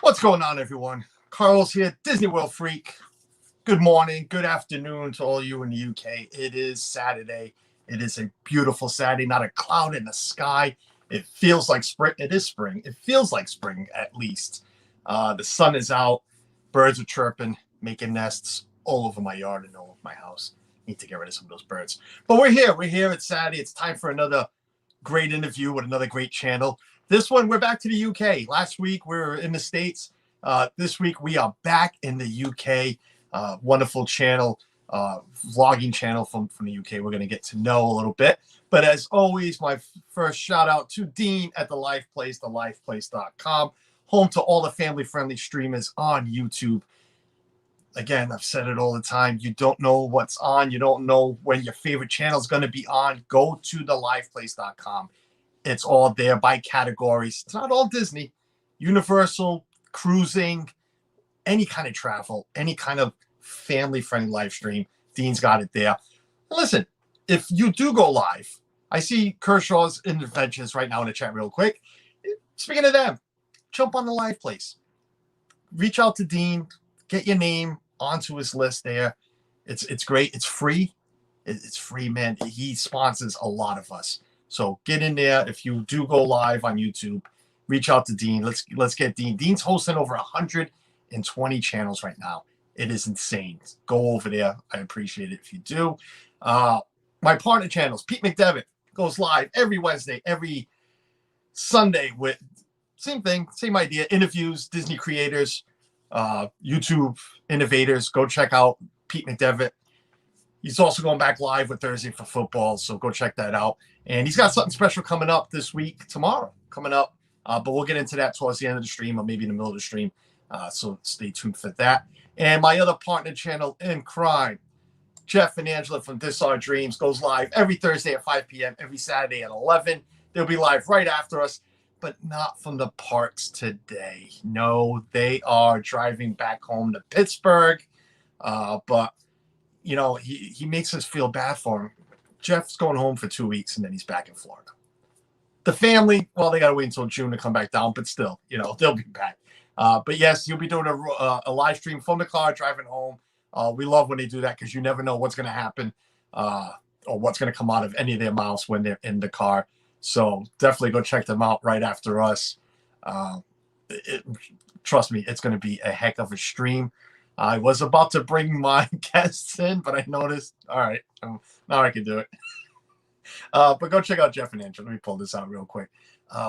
What's going on, everyone? Carl's here, Disney World Freak. Good morning, good afternoon to all you in the UK. It is Saturday. It is a beautiful Saturday, not a cloud in the sky. It feels like spring. It is spring. It feels like spring, at least. The sun is out. Birds are chirping, making nests all over my yard and all over my house. Need to get rid of some of those birds. But we're here. We're here. It's Saturday. It's time for another great interview with another great channel. This one, we're back to the UK. Last week, we were in the States. This week, we are back in the UK. Wonderful channel, vlogging channel from the UK. We're going to get to know a little bit. But as always, my first shout out to Dean at The Life Place, thelifeplace.com, home to all the family-friendly streamers on YouTube. Again, I've said it all the time. You don't know what's on. You don't know when your favorite channel is going to be on. Go to thelifeplace.com. It's all there by categories. It's not all Disney. Universal, cruising, any kind of travel, any kind of family-friendly live stream. Dean's got it there. Listen, if you do go live, I see Kershaw's Interventions right now in the chat real quick. Speaking of them, jump on The Live Place. Reach out to Dean. Get your name onto his list there. It's great. It's free. It's free, man. He sponsors a lot of us. So get in there. If you do go live on YouTube, reach out to Dean. Let's get Dean. Dean's hosting over 120 channels right now. It is insane. Go over there. I appreciate it if you do. My partner channels, Pete McDevitt, goes live every Wednesday, every Sunday with same thing, same idea. Interviews, Disney creators, YouTube innovators. Go check out Pete McDevitt. He's also going back live with Thursday for football, so go check that out. And he's got something special coming up this week, tomorrow, coming up. But we'll get into that towards the end of the stream or maybe in the middle of the stream. So stay tuned for that. And my other partner channel in crime, Jeff and Angela from This Our Dreams, goes live every Thursday at 5 p.m., every Saturday at 11. They'll be live right after us, but not from the parks today. No, they are driving back home to Pittsburgh. But, you know, he makes us feel bad for him. Jeff's going home for 2 weeks, and then he's back in Florida. The family, well, they got to wait until June to come back down, but still, you know, they'll be back. But yes, you'll be doing a live stream from the car driving home. We love when they do that because you never know what's going to happen or what's going to come out of any of their mouths when they're in the car. So definitely go check them out right after us. Trust me, it's going to be a heck of a stream. I was about to bring my guests in, but I noticed, all right, now I can do it. But go check out Jeff and Angela. Let me pull this out real quick.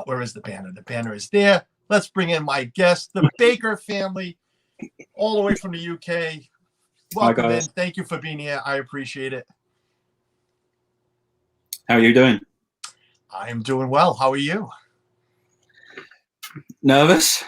Where is the banner? The banner is there. Let's bring in my guest, the Baker family, all the way from the UK. Welcome in. Thank you for being here. I appreciate it. How are you doing? I am doing well. How are you? Nervous?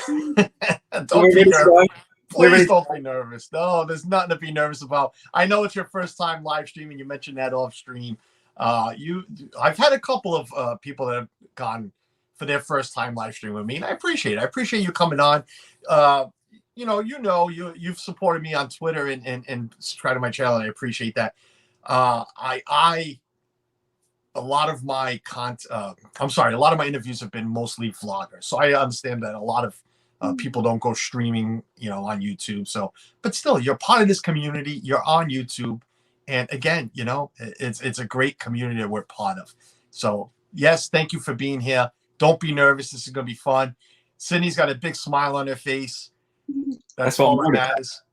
Don't be nervous. Please don't be nervous. No, there's nothing to be nervous about. I know it's your first time live streaming. You mentioned that off stream. I've had a couple of people that have gone for their first time live stream with me, and I appreciate it. I appreciate you coming on. You've supported me on Twitter and subscribed to my channel, and I appreciate that. A lot of my interviews have been mostly vloggers, so I understand that a lot of people don't go streaming, on YouTube. So, but still, you're part of this community. You're on YouTube, and again, it's a great community that we're part of. So, yes, thank you for being here. Don't be nervous. This is gonna be fun. Sydney's got a big smile on her face. That's all that matters.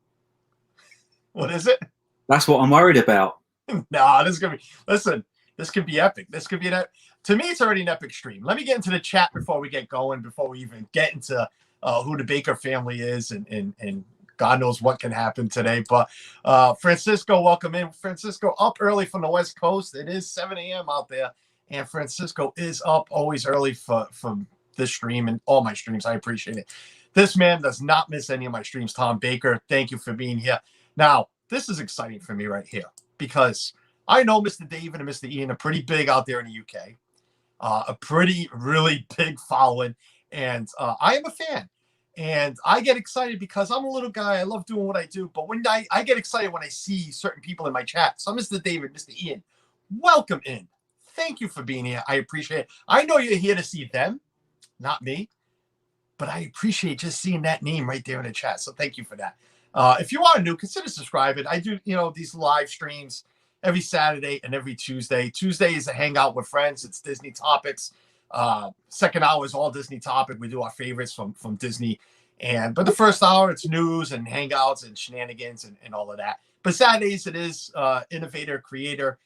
What is it? That's what I'm worried about. No, this is gonna be. Listen, this could be epic. This could be to me, it's already an epic stream. Let me get into the chat before we get going. Before we even get into who the Baker family is, and God knows what can happen today. But Francisco, welcome in. Francisco, up early from the West Coast. It is 7 a.m. out there, and Francisco is up always early for this stream and all my streams. I appreciate it. This man does not miss any of my streams. Tom Baker, thank you for being here. Now, this is exciting for me right here because I know Mr. David and Mr. Ian are pretty big out there in the UK, really big following, and I am a fan. And I get excited because I'm a little guy. I love doing what I do. But when I get excited when I see certain people in my chat. So Mr. David, Mr. Ian, welcome in. thank you for being here. I appreciate it. I know you're here to see them, not me, but I appreciate just seeing that name right there in the chat. So thank you for that. If you are new, consider subscribing. I do, these live streams every Saturday and every Tuesday. Tuesday is a hangout with friends. It's Disney topics. Second hour is all Disney topic. We do our favorites from Disney. But the first hour, it's news and hangouts and shenanigans and all of that. But Saturdays, it is innovator, creator,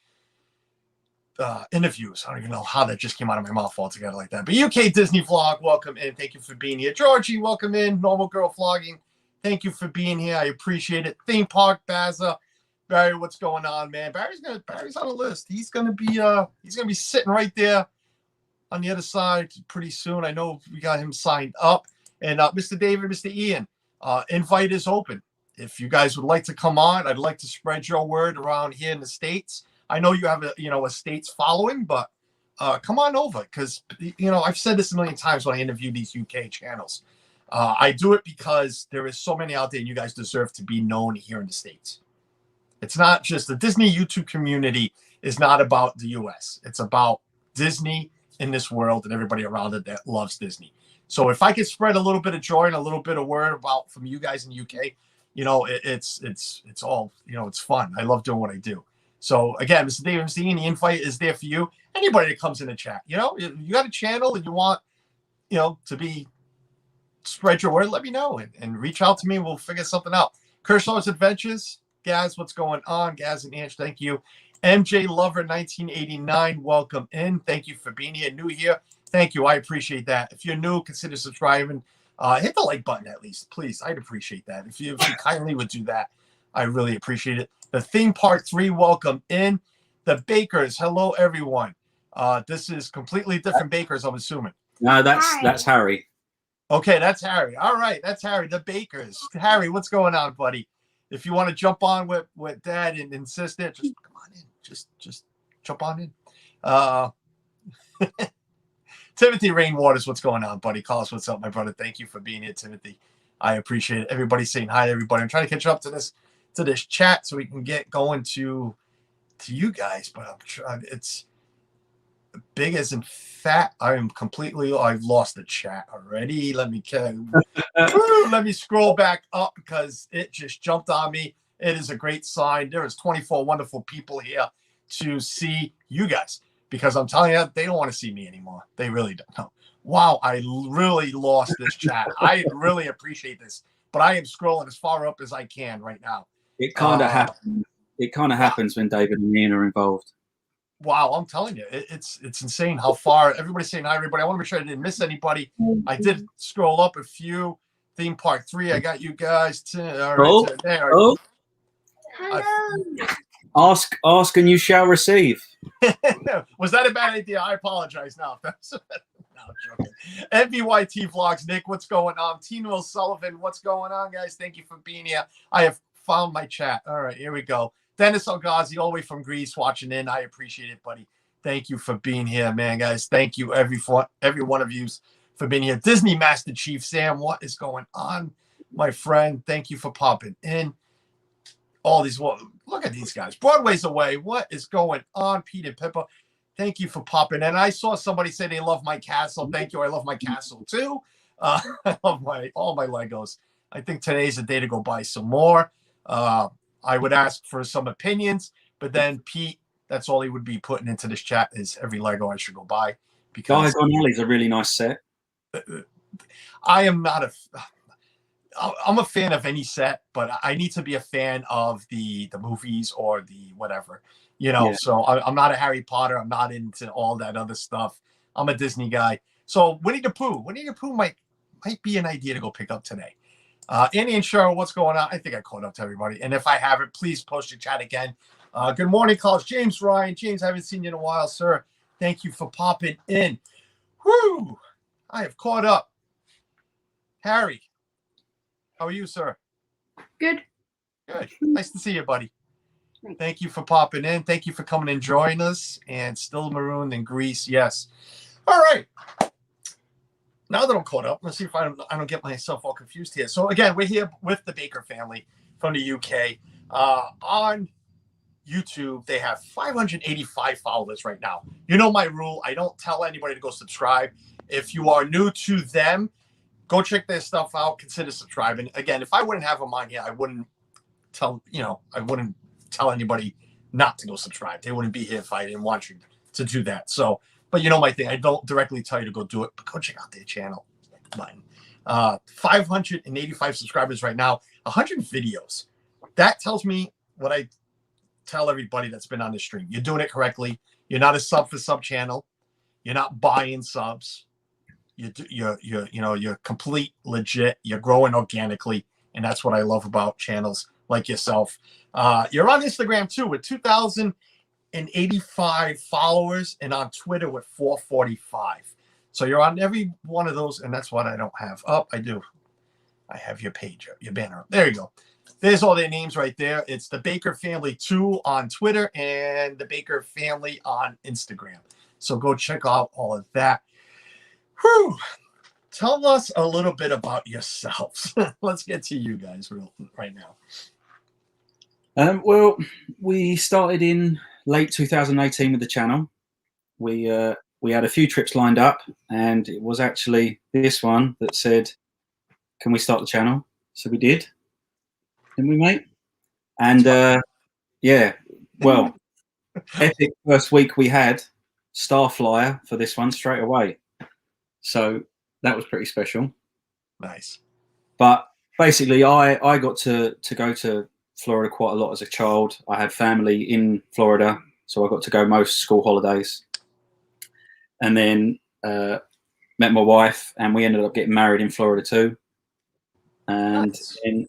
interviews. I don't even know how that just came out of my mouth altogether like that. But UK Disney Vlog, welcome in. Thank you for being here. Georgie, welcome in. Normal Girl Vlogging, thank you for being here. I appreciate it. Theme Park Baza, Barry, what's going on, man? Barry's on the list. He's gonna be sitting right there on the other side pretty soon. I know we got him signed up. And Mr. David, Mr. Ian, invite is open. If you guys would like to come on, I'd like to spread your word around here in the States. I know you have a States following, but come on over because, I've said this a million times when I interview these UK channels. I do it because there is so many out there and you guys deserve to be known here in the States. It's not just the Disney YouTube community is not about the US. It's about Disney in this world and everybody around it that loves Disney. So if I could spread a little bit of joy and a little bit of word about from you guys in the UK, it's all, it's fun. I love doing what I do. So again, Mr. David, Mr. Ian, the invite is there for you. Anybody that comes in the chat, you got a channel and you want, to be spread your word, let me know and reach out to me. We'll figure something out. Kershaw's Adventures, Gaz, what's going on? Gaz and Ange, thank you. MJ Lover 1989, welcome in. Thank you for being here. New here. Thank you. I appreciate that. If you're new, consider subscribing. Hit the like button at least, please. I'd appreciate that. If you kindly would do that, I really appreciate it. The Theme Park 3, welcome in. The Bakers, hello, everyone. This is completely different Bakers, I'm assuming. No, that's Harry. Okay, that's Harry. All right, that's Harry. The Bakers. Harry, what's going on, buddy? If you want to jump on with Dad and insist it, just come on in. Just jump on in. Timothy Rainwaters, what's going on, buddy? Call us, what's up, my brother? Thank you for being here, Timothy. I appreciate it. Everybody saying hi to everybody. I'm trying to catch up to this chat so we can get going to you guys, but I'm trying. It's big as in fat. I've lost the chat already. Let me scroll back up because it just jumped on me. It is a great sign. There is 24 wonderful people here to see you guys. Because I'm telling you, they don't want to see me anymore. They really don't. No. Wow, I really lost this chat. I really appreciate this, but I am scrolling as far up as I can right now. It kind of happens. It kind of happens when David and Ian are involved. Wow, I'm telling you, it's insane how far everybody's saying hi, everybody. I want to make sure I didn't miss anybody. I did scroll up a few. Theme Park 3, I got you guys. All right, there. Oh. Hello. Ask and you shall receive. Was that a bad idea? I apologize now. No, I'm joking. NBYT Vlogs, Nick, what's going on? Tina Sullivan, what's going on, guys? Thank you for being here. I have found my chat. All right, here we go. Dennis Algazi, all the way from Greece, watching in. I appreciate it, buddy. Thank you for being here, man, guys. Thank you, every one of you, for being here. Disney Master Chief Sam, what is going on, my friend? Thank you for popping in. All these, look at these guys. Broadway's away. What is going on, Pete and Pippa? Thank you for popping in. I saw somebody say they love my castle. Thank you. I love my castle too. I love all my Legos. I think today's the day to go buy some more. I would ask for some opinions, but then Pete, that's all he would be putting into this chat is every Lego I should go buy. Because Diagon Alley's a really nice set. I am not I'm a fan of any set, but I need to be a fan of the movies or the whatever, Yeah. So I'm not a Harry Potter. I'm not into all that other stuff. I'm a Disney guy. So Winnie the Pooh might be an idea to go pick up today. Annie and Cheryl, what's going on? I think I caught up to everybody. And if I haven't, please post your chat again. Good morning, college. James Ryan. James, I haven't seen you in a while, sir. Thank you for popping in. Whoo! I have caught up. Harry. How are you, sir? Good. Good. Nice to see you, buddy. Thank you for popping in. Thank you for coming and joining us. And still marooned in Greece. Yes. All right. Now that I'm caught up, let's see if I don't get myself all confused here. So again, we're here with the Baker family from the UK on YouTube, they have 585 followers right now. You know my rule. I don't tell anybody to go subscribe. If you are new to them, go check their stuff out. Consider subscribing. Again, if I wouldn't have them on here, I wouldn't tell anybody not to go subscribe. They wouldn't be here if I didn't want you to do that. So, but you know my thing. I don't directly tell you to go do it, but go check out their channel. Button. 585 subscribers right now. 100 videos. That tells me what I tell everybody that's been on the stream. You're doing it correctly. You're not a sub for sub channel. You're not buying subs. You're complete legit. You're growing organically, and that's what I love about channels like yourself. You're on Instagram too with 2,085 followers, and on Twitter with 445. So you're on every one of those, and that's what I don't have. Oh, I do. I have your page, your banner. There you go. There's all their names right there. It's the Baker Family 2 on Twitter and the Baker Family on Instagram. So go check out all of that. Whew. Tell us a little bit about yourselves. Let's get to you guys right now. Well, we started in late 2018 with the channel. We had a few trips lined up, and it was actually this one that said, "Can we start the channel?" So we did. Didn't we, mate? And yeah, well, epic first week we had star flyer for this one straight away. So that was pretty special. Nice. But basically, I got to go to Florida quite a lot as a child. I had family in Florida, so I got to go most school holidays. And then met my wife, and we ended up getting married in Florida too. And then,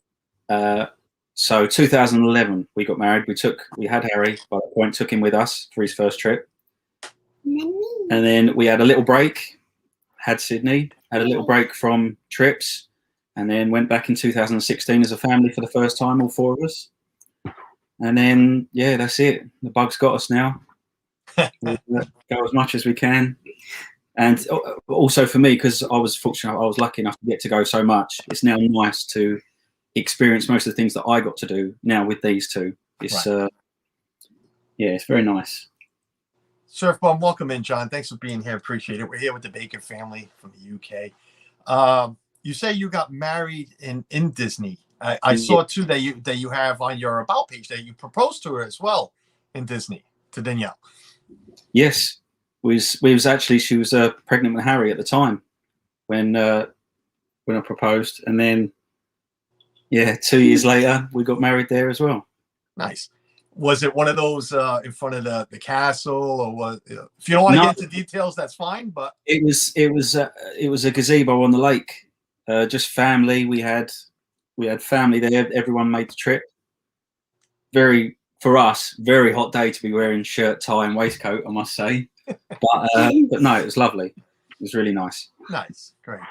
so 2011, we got married. We had Harry by that point, took him with us for his first trip. And then we had a little break, had Sydney, had a little break from trips, and then went back in 2016 as a family for the first time, all four of us. And then, yeah, that's it. The bug's got us now. We'll go as much as we can. And also for me, because I was fortunate, I was lucky enough to get to go so much, it's now nice to experience most of the things that I got to do now with these two. It's right. Yeah, it's very nice. Surfbomb, welcome in, John. Thanks for being here. Appreciate it. We're here with the Baker family from the UK. You say you got married in Disney. I saw too that you have on your about page that you proposed to her as well in Disney, to Danielle. Yes, we was actually, she was pregnant with Harry at the time when I proposed, and then 2 years later we got married there as well. Nice. Was it one of those in front of the castle, or was? If you don't want to get into details, that's fine. But it was a gazebo on the lake. Just family. We had family there. Everyone made the trip. For us, very hot day to be wearing shirt, tie, and waistcoat, I must say. But no, it was lovely. It was really nice. Nice, great.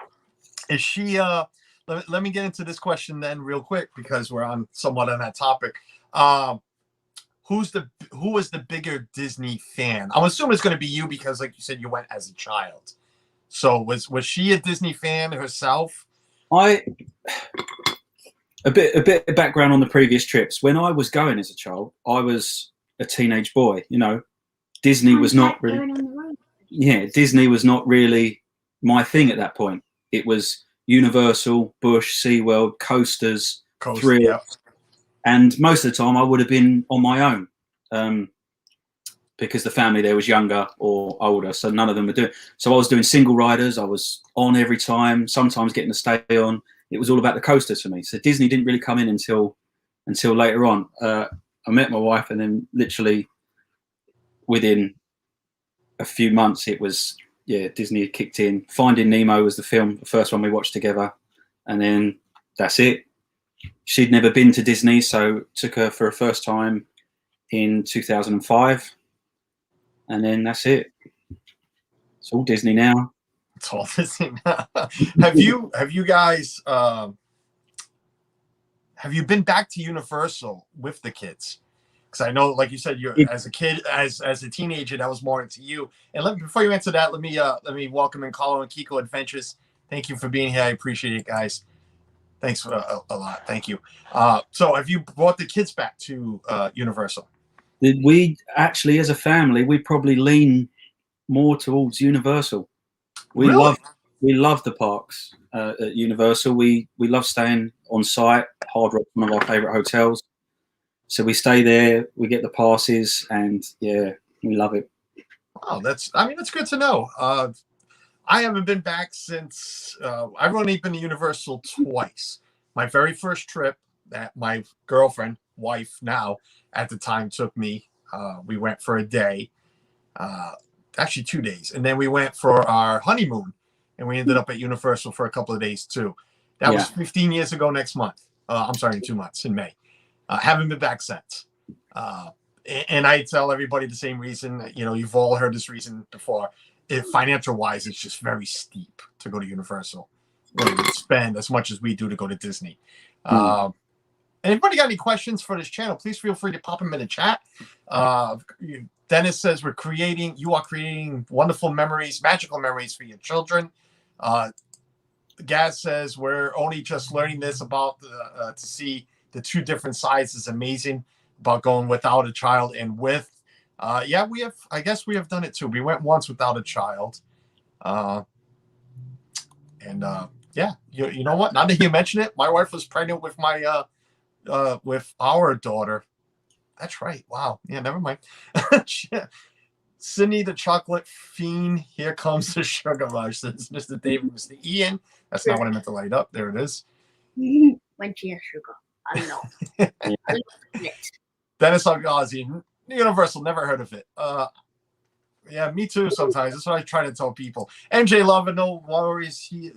Is she? Let me get into this question then, real quick, because we're on somewhat on that topic. Who was the bigger Disney fan? I'm assuming it's going to be you because, like you said, you went as a child. So was she a Disney fan herself? A bit of background on the previous trips. When I was going as a child, I was a teenage boy. You know, Disney was not really. Yeah, Disney was not really my thing at that point. It was Universal, Busch, SeaWorld, coasters, thrills. Yeah. And most of the time I would have been on my own because the family there was younger or older, so none of them were doing. So I was doing single riders. I was on every time, sometimes getting to stay on. It was all about the coasters for me. So Disney didn't really come in until later on. I met my wife, and then literally within a few months, it was, Disney had kicked in. Finding Nemo was the first one we watched together. And then that's it. She'd never been to Disney, so took her for a first time in 2005, and then that's it. It's all Disney now. It's all Disney now. Have you guys have you been back to Universal with the kids? Because I know, like you said, you're as a kid, as a teenager, that was more into you. And before you answer that, let me welcome in Carlo and Kiko Adventures. Thank you for being here. I appreciate it, guys. Thanks a lot. Thank you. So have you brought the kids back to Universal? We actually, as a family, we probably lean more towards Universal. Really? We love the parks at Universal. We love staying on site. Hard Rock's one of our favourite hotels, so we stay there. We get the passes, and yeah, we love it. Oh, that's good to know. I haven't been back since I've only been to Universal twice. My very first trip that my girlfriend, wife now at the time, took me. We went for a day, actually 2 days, and then we went for our honeymoon, and we ended up at Universal for a couple of days too. That was 15 years ago next month. I'm sorry, in 2 months, in May. Haven't been back since. And I tell everybody the same reason. You know, you've all heard this reason before. Financial wise, it's just very steep to go to Universal. You would spend as much as we do to go to Disney. Anybody got any questions for this channel? Please feel free to pop them in the chat. Dennis says you are creating wonderful memories, magical memories for your children. Gaz says we're only just learning this about to see the two different sides is amazing about going without a child and with. Yeah, we have. I guess we have done it too. We went once without a child, yeah, you know what? Now that you mention it, my wife was pregnant with my with our daughter. That's right. Wow. Yeah. Never mind. Sydney the chocolate fiend. Here comes the sugar rush. Says Mr. David, Mr. Ian. That's not what I meant to light up. There it is. When she has sugar, I know. Dennis Algazi. Universal, never heard of it. Yeah, me too. Sometimes that's what I try to tell people. MJ Lover, no worries. He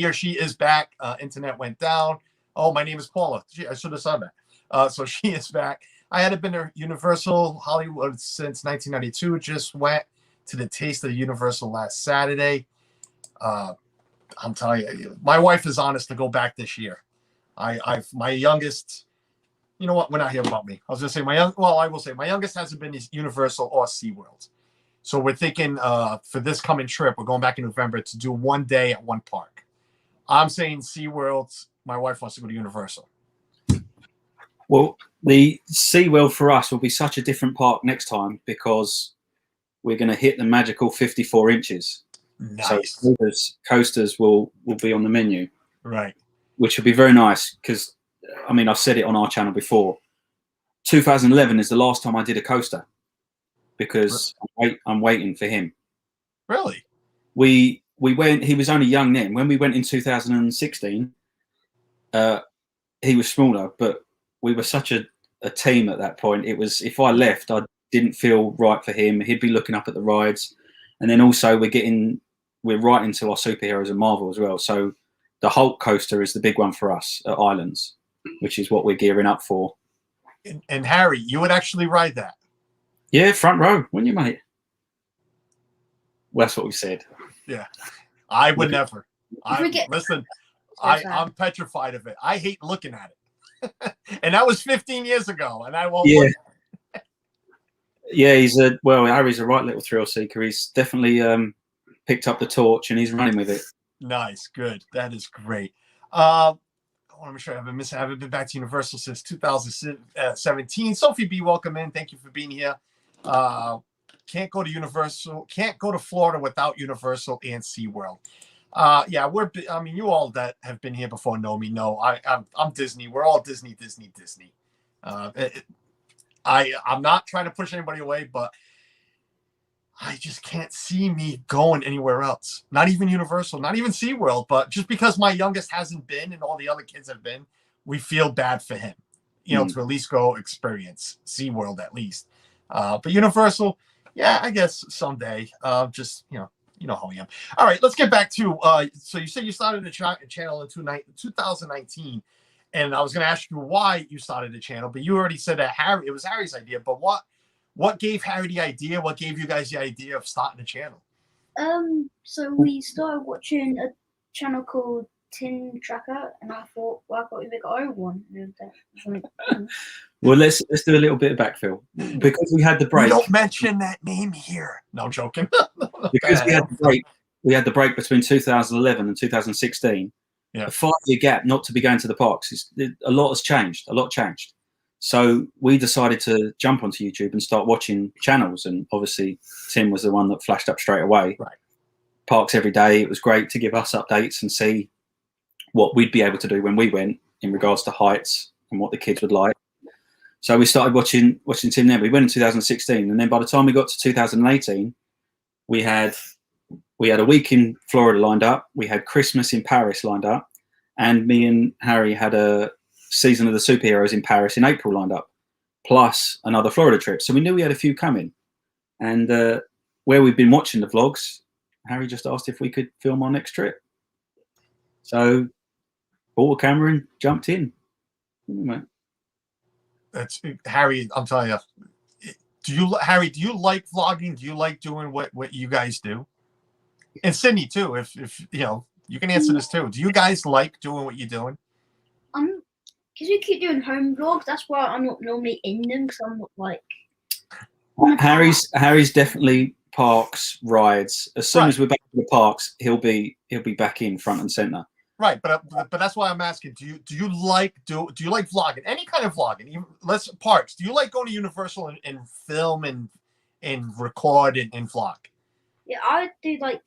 or she is back. Internet went down. Oh, my name is Paula. I should have said that. So she is back. I hadn't been to Universal Hollywood since 1992. Just went to the Taste of Universal last Saturday. I'm telling you, my wife is honest to go back this year. My youngest. You know what? We're not here about me. I was going to say I will say my youngest hasn't been to Universal or SeaWorld. So we're thinking for this coming trip, we're going back in November to do one day at one park. I'm saying SeaWorld. My wife wants to go to Universal. Well, the SeaWorld for us will be such a different park next time because we're going to hit the magical 54 inches. Nice. So coasters will be on the menu. Right. Which will be very nice because, I mean, I've said it on our channel before. 2011 is the last time I did a coaster because I'm waiting for him. Really? We went. He was only young then. When we went in 2016, he was smaller, but we were such a team at that point. It was, if I left, I didn't feel right for him. He'd be looking up at the rides, and then also we're right into our superheroes and Marvel as well. So the Hulk coaster is the big one for us at Islands, which is what we're gearing up for. And Harry, you would actually ride that? Yeah, front row, wouldn't you, mate? Well, that's what we said. Yeah, I would never. I'm petrified of it. I hate looking at it. And that was 15 years ago, and I won't. Yeah. Yeah, Harry's a right little thrill seeker. He's definitely picked up the torch and he's running with it. Nice, good. That is great. I want to make sure I haven't been back to Universal since 2017. Sophie B, welcome in. Thank you for being here. Can't go to Florida without Universal and SeaWorld. Yeah, you all that have been here before know me. No, I'm Disney. We're all Disney. I'm not trying to push anybody away, but I just can't see me going anywhere else. Not even Universal, not even SeaWorld, but just because my youngest hasn't been and all the other kids have been, we feel bad for him, to at least go experience SeaWorld at least. But Universal, yeah, I guess someday. Just, you know how I am. All right, let's get back to, so you said you started the channel in 2019, and I was going to ask you why you started the channel, but you already said that it was Harry's idea, but what gave Harry the idea? What gave you guys the idea of starting the channel? So we started watching a channel called Tin Tracker, and I thought, why can't we make our own one? Well, let's do a little bit of backfill because we had the break. Don't mention that name here. No, I'm joking. Because we had the break between 2011 and 2016. Yeah. A 5-year gap not to be going to the parks. A lot has changed. A lot changed. So we decided to jump onto YouTube and start watching channels. And obviously, Tim was the one that flashed up straight away. Right. Parks every day. It was great to give us updates and see what we'd be able to do when we went in regards to heights and what the kids would like. So we started watching Tim then. We went in 2016, and then by the time we got to 2018, we had a week in Florida lined up. We had Christmas in Paris lined up, and me and Harry had a season of the superheroes in Paris in April lined up, plus another Florida trip. So we knew we had a few coming. And where we've been watching the vlogs, Harry just asked if we could film our next trip. So bought a camera and jumped in. That's Harry. I'm telling you. Harry? Do you like vlogging? Do you like doing what you guys do? And Sydney too. If you know, you can answer this too. Do you guys like doing what you're doing? Because we keep doing home vlogs. That's why I'm not normally in them. Because I'm not like. Harry's definitely parks rides. As soon as we're back in the parks, he'll be back in front and center. Right, but that's why I'm asking. Do you like vlogging? Any kind of vlogging? Even, parks. Do you like going to Universal and film and record and vlog? Yeah, I do like.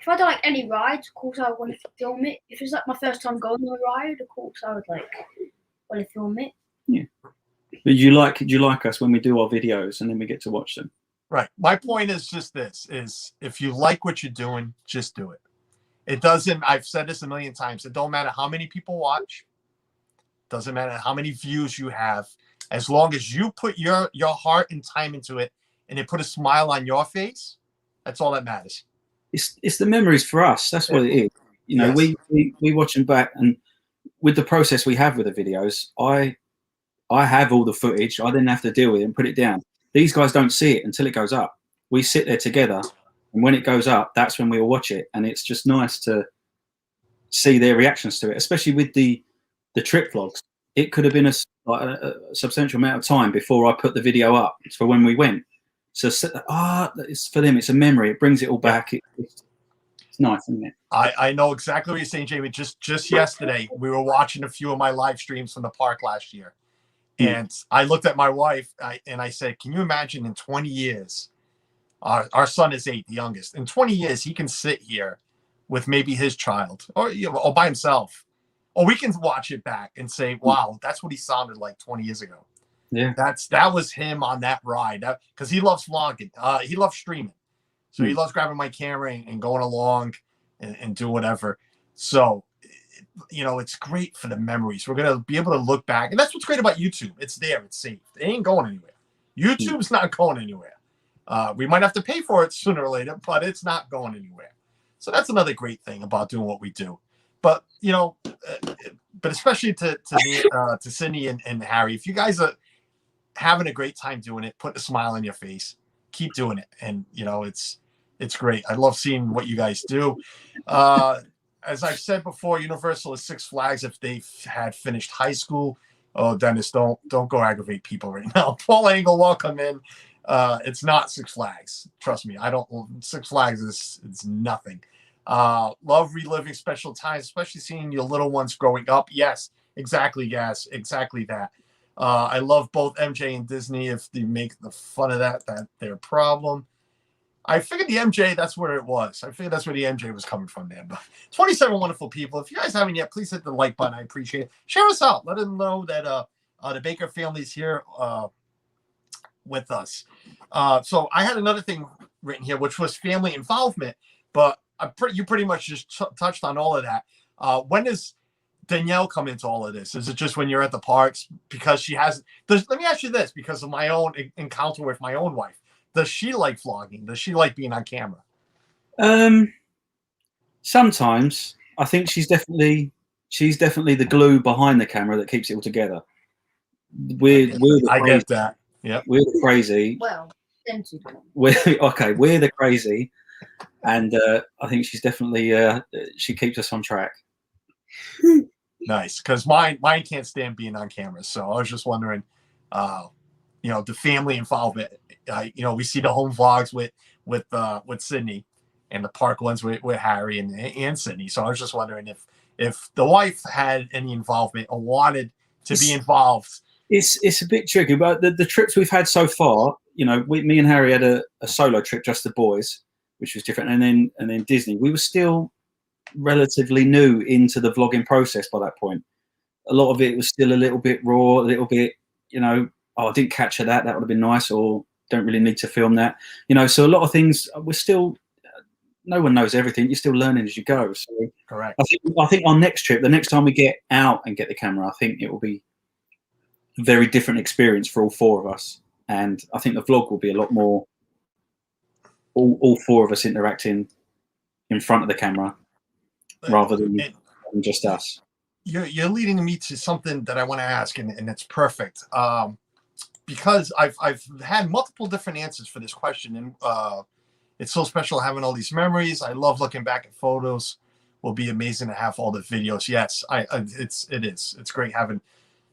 If I do like any rides, of course I want to film it. If it's like my first time going on a ride, of course I would like want to film it. Yeah. But do you like us when we do our videos and then we get to watch them? Right. My point is just this: is if you like what you're doing, just do it. It doesn't. I've said this a million times. It don't matter how many people watch. Doesn't matter how many views you have. As long as you put your heart and time into it, and it put a smile on your face, that's all that matters. It's the memories for us. That's what it is. You know, Yes. we watch them back, and with the process we have with the videos, I have all the footage. I then have to deal with it and put it down. These guys don't see it until it goes up. We sit there together, and when it goes up, that's when we all watch it, and it's just nice to see their reactions to it, especially with the trip vlogs. It could have been a substantial amount of time before I put the video up for when we went. So it's for them. It's a memory. It brings it all back. It's nice, isn't it? I know exactly what you're saying, Jamie. Just yesterday, we were watching a few of my live streams from the park last year. And I looked at my wife and I said, can you imagine in 20 years, our son is 8, the youngest. In 20 years, he can sit here with maybe his child or by himself. Or we can watch it back and say, wow, that's what he sounded like 20 years ago. Yeah. That was him on that ride. Because he loves vlogging. He loves streaming. So he loves grabbing my camera and going along and do whatever. So, you know, it's great for the memories. We're going to be able to look back. And that's what's great about YouTube. It's there. It's safe. It ain't going anywhere. YouTube's not going anywhere. We might have to pay for it sooner or later, but it's not going anywhere. So that's another great thing about doing what we do. But, you know, but especially to Sydney and Harry, if you guys are having a great time doing it, put a smile on your face, keep doing it. And, you know, it's great. I love seeing what you guys do. As I've said before, Universal is Six Flags if they had finished high school. Oh, Dennis, don't go aggravate people right now. Paul Angle, welcome in. It's not Six Flags. Trust me, Six Flags is nothing. Love reliving special times, especially seeing your little ones growing up. Yes, exactly, yes, exactly that. I love both MJ and Disney. If they make the fun of that their problem. I figured the MJ, that's where it was. I figured that's where the MJ was coming from there. But 27 wonderful people. If you guys haven't yet, please hit the like button. I appreciate it. Share us out. Let them know that the Baker family's here with us. So I had another thing written here, which was family involvement. But you pretty much just touched on all of that. When does Danielle come into all of this? Is it just when you're at the parks? Because she has. Let me ask you this, because of my own encounter with my own wife. Does she like vlogging? Does she like being on camera? Sometimes. I think she's definitely the glue behind the camera that keeps it all together. I get that. Yeah, we're the crazy. Well, we're the crazy, and I think she's definitely she keeps us on track. Nice, because mine can't stand being on camera. So I was just wondering, you know, the family involvement. You know, we see the home vlogs with Sydney, and the park ones with Harry and Sydney. So I was just wondering if the wife had any involvement or wanted to be involved It's a bit tricky, but the trips we've had so far, you know, me and Harry had a solo trip, just the boys, which was different, and then Disney. We were still relatively new into the vlogging process by that point. A lot of it was still a little bit raw, a little bit, you know, oh, I didn't capture that. That would have been nice, or don't really need to film that, you know. So a lot of things we're still. No one knows everything. You're still learning as you go. So Correct. I think our next trip, the next time we get out and get the camera, I think it will be a very different experience for all four of us. And I think the vlog will be a lot more all four of us interacting in front of the camera rather than just us. You're leading me to something that I want to ask, and it's perfect. Because I've had multiple different answers for this question, and it's so special having all these memories. I love looking back at photos. Will be amazing to have all the videos. Yes, it is. It's great having,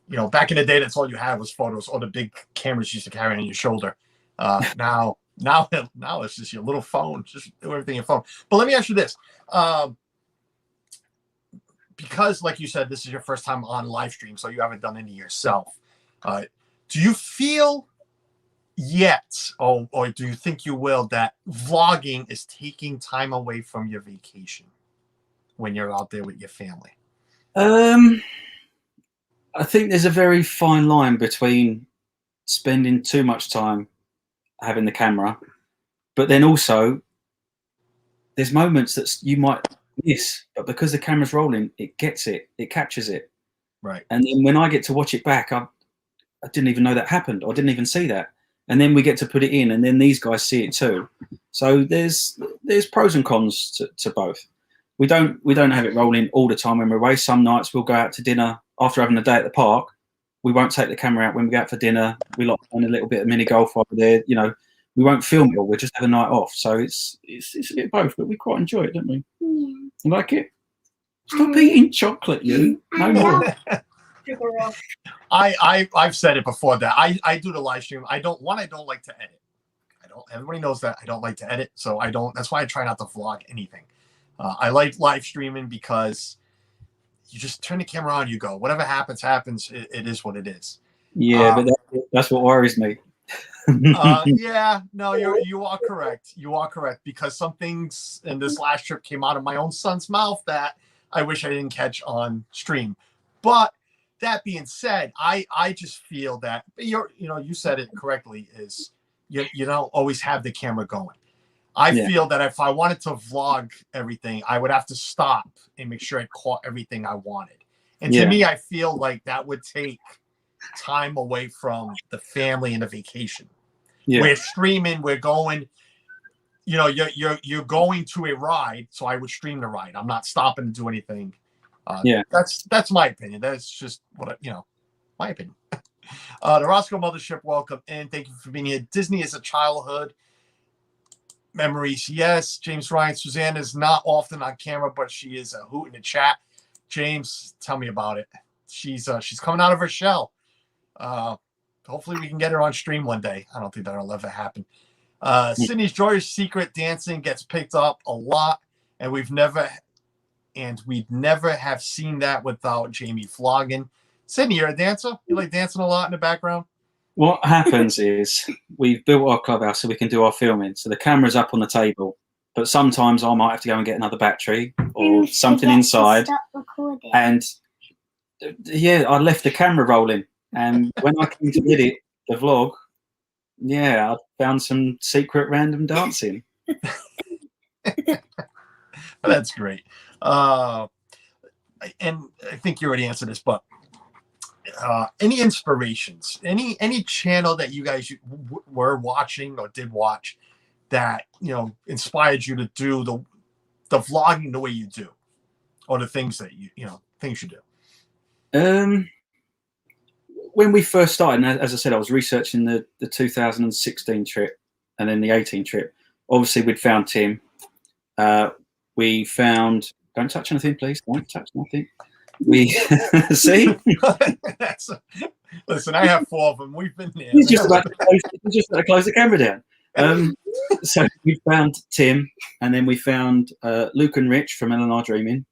you know, back in the day, that's all you had was photos, or the big cameras you used to carry on your shoulder. Now it's just your little phone. Just do everything on your phone. But let me ask you this. Because like you said, this is your first time on live stream, so you haven't done any yourself. Do you feel yet, or do you think you will, that vlogging is taking time away from your vacation when you're out there with your family? I think there's a very fine line between spending too much time having the camera, but then also there's moments that you might miss, but because the camera's rolling, it gets it, it captures it. Right. And then when I get to watch it back, I didn't even know that happened. I didn't even see that. And then we get to put it in, and then these guys see it too. So there's pros and cons to both. We don't have it rolling all the time when we're away. Some nights we'll go out to dinner after having a day at the park. We won't take the camera out when we go out for dinner. We like on a little bit of mini golf over there. You know, we won't film it all. We'll just have a night off. So it's a bit of both, but we quite enjoy it, don't we? Yeah. You like it? Stop eating chocolate, you. No more. I've said it before that I do the live stream. I don't like to edit. Everybody knows that I don't like to edit, so I don't. That's why I try not to vlog anything. I like live streaming because you just turn the camera on, you go. Whatever happens, happens. It is what it is. Yeah, but that's what worries me. Yeah, no, you are correct. You are correct, because some things in this last trip came out of my own son's mouth that I wish I didn't catch on stream. But that being said, I just feel that you said it correctly, is you don't always have the camera going. I feel that if I wanted to vlog everything, I would have to stop and make sure I caught everything I wanted. And to me, I feel like that would take time away from the family and the vacation. We're streaming, we're going, you're going to a ride, so I would stream the ride. I'm not stopping to do anything. That's my opinion. That's just what my opinion. The Roscoe Mothership, welcome, and thank you for being here. Disney is a childhood memories. Yes, James Ryan. Suzanne is not often on camera, but she is a hoot in the chat. James, tell me about it. She's coming out of her shell. Hopefully we can get her on stream one day. I don't think that'll ever happen. Sydney's Joyous Secret dancing gets picked up a lot, and we'd never have seen that without Jamie vlogging. Sydney, you're a dancer? You like dancing a lot in the background? What happens is we've built our clubhouse so we can do our filming. So the camera's up on the table, but sometimes I might have to go and get another battery or something inside. And I left the camera rolling. And when I came to edit the vlog, I found some secret random dancing. That's great. And I think you already answered this, but any inspirations, any channel that you guys were watching or did watch that inspired you to do the vlogging the way you do, or the things that things you do? When we first started, and as I said, I was researching the 2016 trip and then the 18 trip. Obviously, we'd found Tim. We found. Don't touch anything, please. Don't touch nothing. We see. Listen, I have 4 of them. We've been there. He's just about to close the camera down. So we found Tim, and then we found Luke and Rich from LNR Dreaming,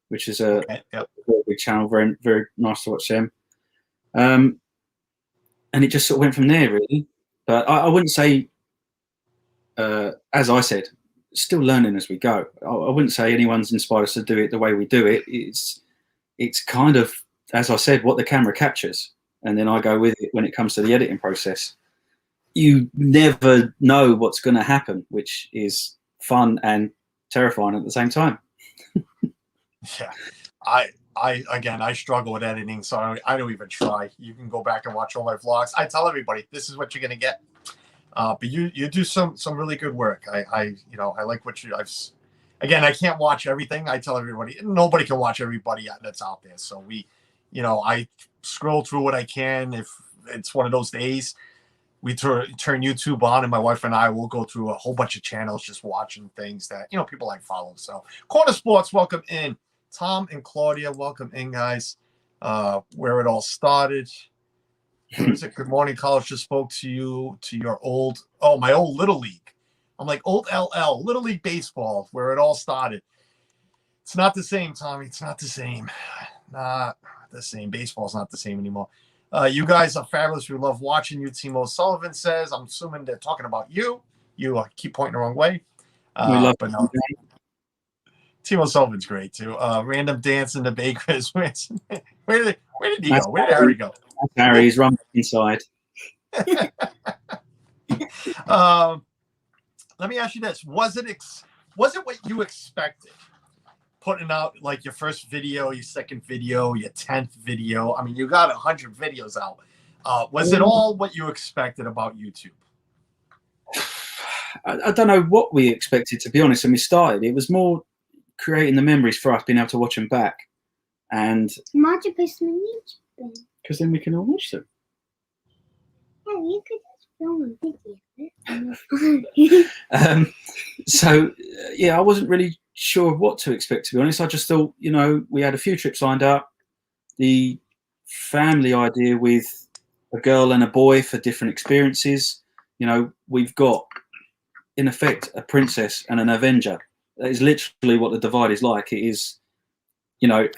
which is a very big channel. Very, very nice to watch them. and it just sort of went from there, really. But I wouldn't say, as I said, still learning as we go. I wouldn't say anyone's inspired us to do it the way we do it. It's kind of, as I said, what the camera captures, and then I go with it when it comes to the editing process. You never know what's going to happen, which is fun and terrifying at the same time. Yeah, I struggle with editing, so I don't even try. You can go back and watch all my vlogs. I tell everybody this is what you're gonna get. But you do some really good work. I like what you. Again, I can't watch everything. I tell everybody nobody can watch everybody that's out there. So I scroll through what I can. If it's one of those days, we turn YouTube on, and my wife and I will go through a whole bunch of channels just watching things that people like follow. So Corner Sports, welcome in. Tom and Claudia, welcome in, guys. Where it all started. What is it? Good morning, college. Just spoke to you to your my old Little League. I'm like old LL, Little League Baseball, where it all started. It's not the same, Tommy. It's not the same. Not the same. Baseball's not the same anymore. You guys are fabulous. We love watching you. Timo Sullivan says, I'm assuming they're talking about you. You keep pointing the wrong way. We love but no. Timo Sullivan's great too. Random dance in the bakers. Where did he go? Where did Harry go? Harry's run inside. Let me ask you this: was it what you expected? Putting out like your first video, your second video, your 10th video. I mean, you got 100 videos out. Was it all what you expected about YouTube? I don't know what we expected, to be honest. When we started, it was more creating the memories for us, being able to watch them back, and Why'd you post them on YouTube? because then we can all watch them. Oh, you could just film a video. So yeah, I wasn't really sure of what to expect, to be honest. I just thought, we had a few trips lined up. The family idea with a girl and a boy for different experiences. We've got, in effect, a princess and an Avenger. That is literally what the divide is like. It is,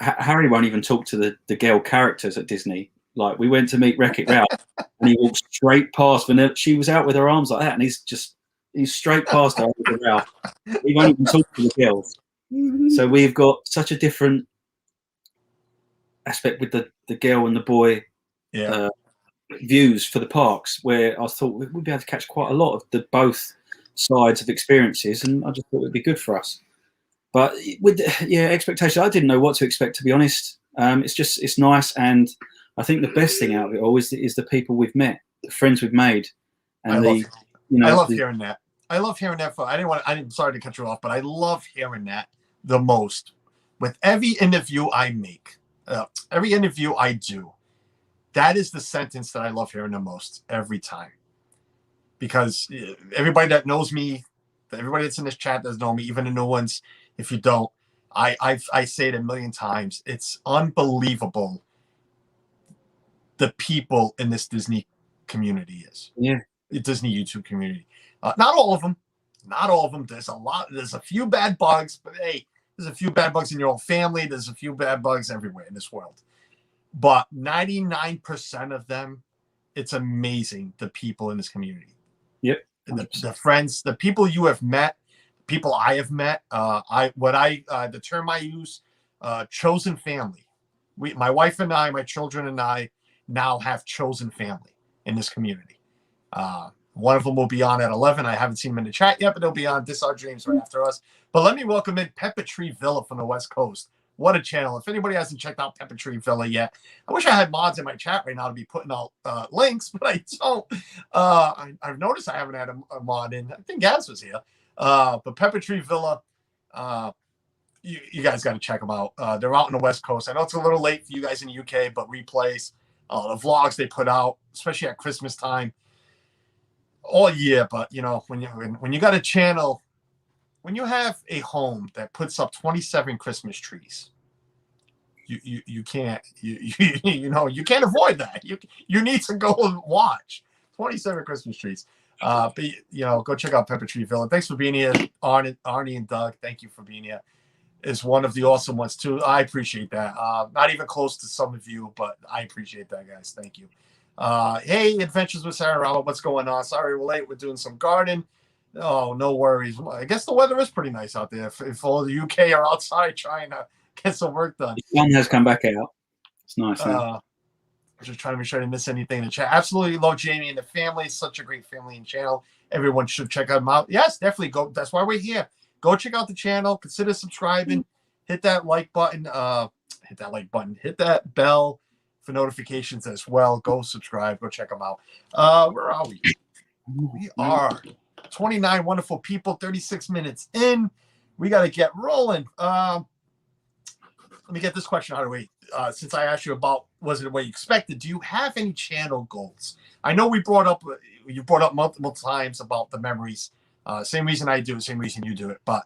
Harry won't even talk to the girl characters at Disney. Like, we went to meet Wreck-It Ralph, and he walked straight past Vanilla. She was out with her arms like that, and he's straight past her with Ralph. He won't even talk to the girls. So we've got such a different aspect with the girl and the boy views for the parks, where I thought we'd be able to catch quite a lot of the both sides of experiences, and I just thought it'd be good for us. But with expectations, I didn't know what to expect, to be honest. It's nice, and I think the best thing out of it all is the people we've met, the friends we've made, and I love hearing that. I love hearing that. I'm sorry to cut you off, but I love hearing that the most. With every interview I make, every interview I do, that is the sentence that I love hearing the most every time. Because everybody that knows me, everybody that's in this chat does know me, even the new ones. If you don't, I say it a million times. It's unbelievable the people in this Disney community is. Yeah. The Disney YouTube community. Not all of them. Not all of them. There's a few bad bugs, but hey, there's a few bad bugs in your own family. There's a few bad bugs everywhere in this world. But 99% of them, it's amazing, the people in this community. Yep. The friends, the people you have met, people I have met. The term I use, chosen family. My wife and I, my children and I, now have chosen family in this community. One of them will be on at 11. I haven't seen him in the chat yet, but they'll be on This Our Dreams right after us. But let me welcome in Pepper Tree Villa from the West Coast. What a channel. If anybody hasn't checked out Pepper Tree Villa yet, I wish I had mods in my chat right now to be putting out links, but I don't. I've noticed I haven't had a mod in. I think Gaz was here. But Pepper Tree Villa, you guys got to check them out. They're out on the West Coast. I know it's a little late for you guys in the UK, but replays, the vlogs they put out, especially at Christmas time, all year. But when you got a channel, when you have a home that puts up 27 Christmas trees, you can't you can't avoid that. You need to go and watch 27 Christmas trees. But go check out Pepper Tree Villa. Thanks for being here, Arnie and Doug. Thank you for being here. Is one of the awesome ones too. I appreciate that. Not even close to some of you, but I appreciate that, guys. Thank you. Hey, Adventures with Sarah Robert, what's going on? Sorry we're late. We're doing some garden. Oh, no worries. I guess the weather is pretty nice out there. If all the UK are outside trying to get some work done. The sun has come back out. It's nice. I'm just trying to make sure I didn't miss anything in the chat. Absolutely love Jamie and the family. Such a great family and channel. Everyone should check them out. Yes, definitely go. That's why we're here. Go check out the channel. Consider subscribing. Hit that like button. Hit that like button. Hit that bell for notifications as well. Go subscribe. Go check them out. Where are we? We are 29 wonderful people. 36 minutes in. We got to get rolling. Let me get this question out of the way. Since I asked you about was it what you expected, do you have any channel goals? I know you brought up multiple times about the memories. Same reason I do it, same reason you do it. But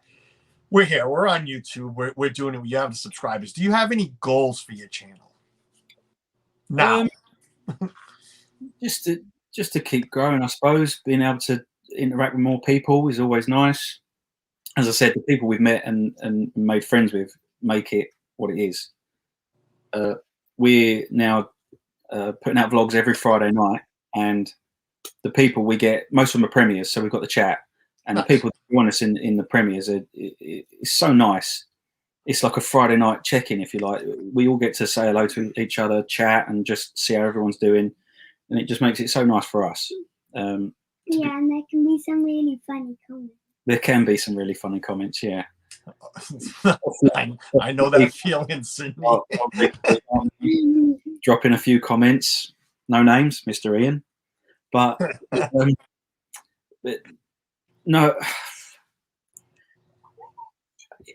we're here. We're on YouTube. We're doing it. You have the subscribers. Do you have any goals for your channel now? Just to keep growing, I suppose. Being able to interact with more people is always nice. As I said, the people we've met and made friends with make it what it is. We're now putting out vlogs every Friday night, and the people we get, most of them are premieres, so we've got the chat, and nice. The people that want us in the premieres it's so nice. It's like a Friday night check-in, if you like. We all get to say hello to each other, chat, and just see how everyone's doing, and it just makes it so nice for us. Yeah, and there can be some really funny comments. There can be some really funny comments, yeah. I know that feeling, Sydney. Drop in a few comments. No names, Mr. Ian. But no,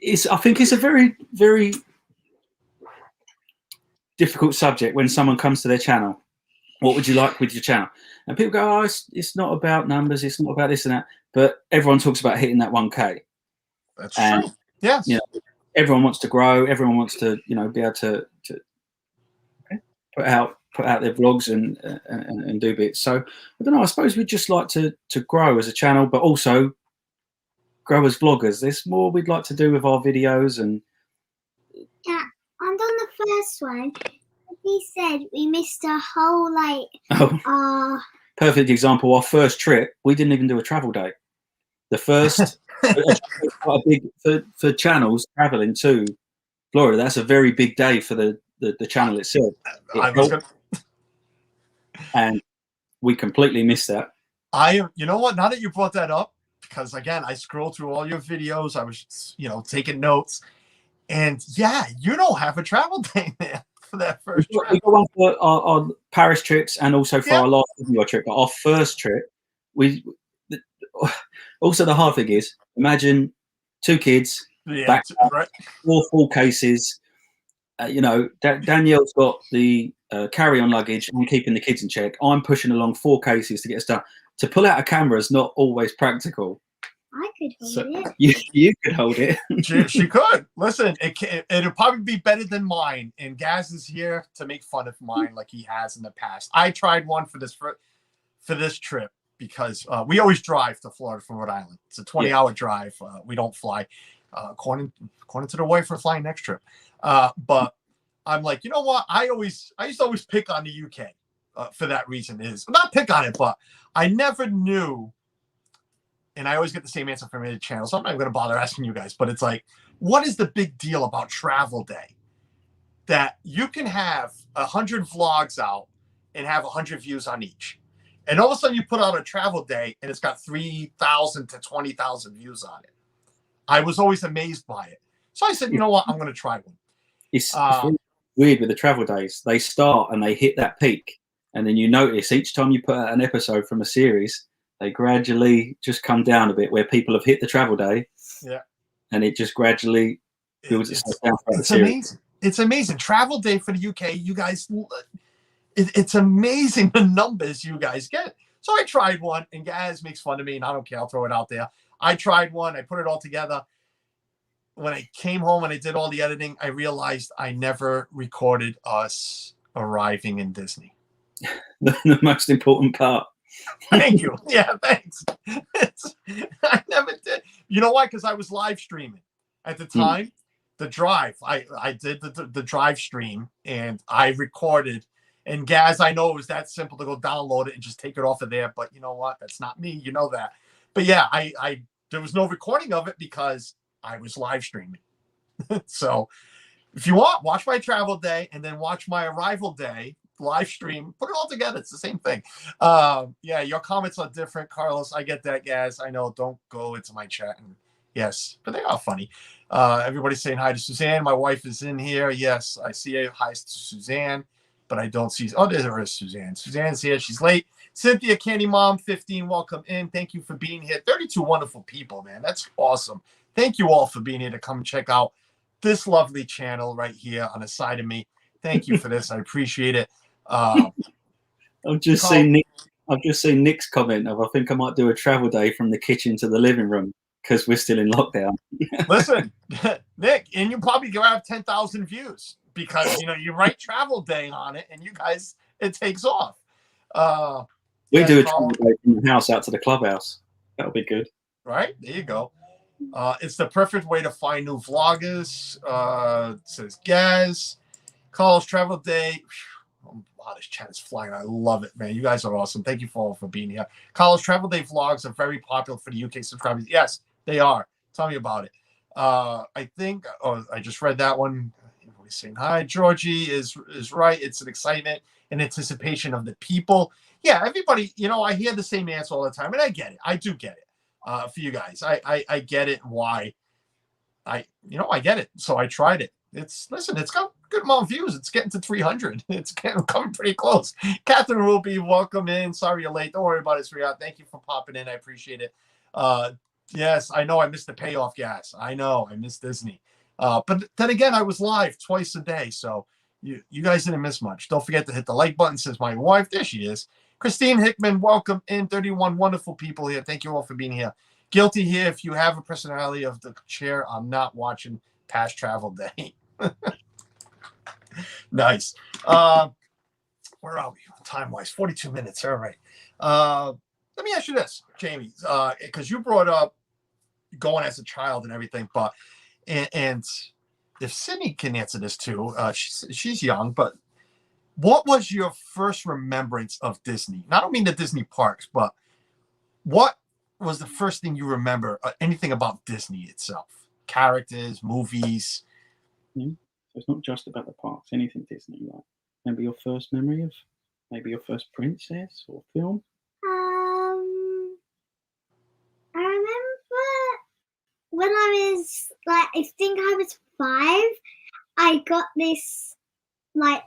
I think it's a very, very difficult subject when someone comes to their channel. What would you like with your channel? And people go, oh, it's not about numbers. It's not about this and that. But everyone talks about hitting that 1K. That's true. Yes. You know, everyone wants to grow. Everyone wants to, be able to put out their vlogs and do bits. So I don't know. I suppose we'd just like to grow as a channel, but also grow as vloggers. There's more we'd like to do with our videos. And yeah, and on the first one, he said we missed a whole perfect example. Our first trip, we didn't even do a travel day. The first. Quite a big for channels traveling to Florida. That's a very big day for the channel itself. And we completely missed that. You know what? Now that you brought that up, because again, I scrolled through all your videos. I was, taking notes, and yeah, you don't have a travel day there for that first trip. We go on for our Paris trips and also for our last video trip. But our first trip, also the hard thing is, imagine 2 kids, right. 4 full cases. Danielle's got the carry-on luggage. I'm keeping the kids in check. I'm pushing along 4 cases to get stuff. To pull out a camera is not always practical. I could hold it. You could hold it. She could. Listen, it'll probably be better than mine. And Gaz is here to make fun of mine like he has in the past. I tried one for this trip. Because we always drive to Florida from Rhode Island. It's a 20-hour drive. We don't fly. According to the wife, we're flying next trip. But I'm like, you know what? I used to always pick on the UK for that reason. Not pick on it, but I never knew. And I always get the same answer from any channel, so I'm not going to bother asking you guys. But it's like, what is the big deal about travel day? That you can have 100 vlogs out and have 100 views on each. And all of a sudden you put out a travel day and it's got 3,000 to 20,000 views on it. I was always amazed by it. So I said, you know what? I'm going to try one. It's weird with the travel days. They start and they hit that peak. And then you notice each time you put out an episode from a series, they gradually just come down a bit where people have hit the travel day. Yeah. And it just gradually builds itself down. It's amazing. It's amazing. Travel day for the UK, you guys... It's amazing the numbers you guys get. So I tried one, and Gaz makes fun of me, and I don't care. I'll throw it out there. I tried one. I put it all together. When I came home and I did all the editing, I realized I never recorded us arriving in Disney. The most important part. Thank you. Yeah, thanks. I never did. You know why? Because I was live streaming at the time. The drive. I did the drive stream, and I recorded. And Gaz, I know it was that simple to go download it and just take it off of there, but you know what? That's not me. You know that. But yeah, I there was no recording of it because I was live streaming. So if you want, watch my travel day and then watch my arrival day live stream. Put it all together. It's the same thing. Yeah, your comments are different, Carlos. I get that, Gaz. I know. Don't go into my chat. And yes, but they are funny. Everybody's saying hi to Suzanne. My wife is in here. Yes, I see a hi to Suzanne, but I don't see. Oh, there is Suzanne. Suzanne's here. She's late. Cynthia, Candy Mom, 15. Welcome in. Thank you for being here. 32 wonderful people, man. That's awesome. Thank you all for being here to come check out this lovely channel right here on the side of me. Thank you for this. I appreciate it. I've just seen Nick. I've just seen Nick's comment of I think I might do a travel day from the kitchen to the living room because we're still in lockdown. Listen, Nick, and you probably have 10,000 views because you write travel day on it, and you guys it takes off. We do a travel day from the house out to the clubhouse. That'll be good. Right there, you go. It's the perfect way to find new vloggers. Says Gaz, Carlos Travel Day. Wow, this chat is flying. I love it, man. You guys are awesome. Thank you for being here. Carlos Travel Day vlogs are very popular for the UK subscribers. Yes, they are. Tell me about it. I think. Oh, I just read that one. Everybody's saying hi. Georgie is right. It's an excitement and anticipation of the people. Yeah, everybody. I hear the same answer all the time, and I get it. I do get it. For you guys, I get it. Why? I get it. So I tried it. It's got good amount of views. It's getting to 300. It's coming pretty close. Catherine Ruby, welcome in. Sorry you're late. Don't worry about it, sweetheart. Thank you for popping in. I appreciate it. Yes, I know I missed the payoff gas. I know I missed Disney. But then again, I was live twice a day, so you guys didn't miss much. Don't forget to hit the like button, says my wife. There she is. Christine Hickman, welcome in. 31 wonderful people here. Thank you all for being here. Guilty here. If you have a personality of the chair, I'm not watching past travel day. Nice. Where are we time-wise? 42 minutes. All right. Let me ask you this, Jamie, because you brought up going as a child and everything, but and if Sydney can answer this too, she's young, but what was your first remembrance of Disney? And I don't mean the Disney parks, but what was the first thing you remember? Anything about Disney itself? Characters, movies? So it's not just about the parks. Anything Disney, like maybe your first memory of maybe your first princess or film. I remember when I was I think I was 5. I got this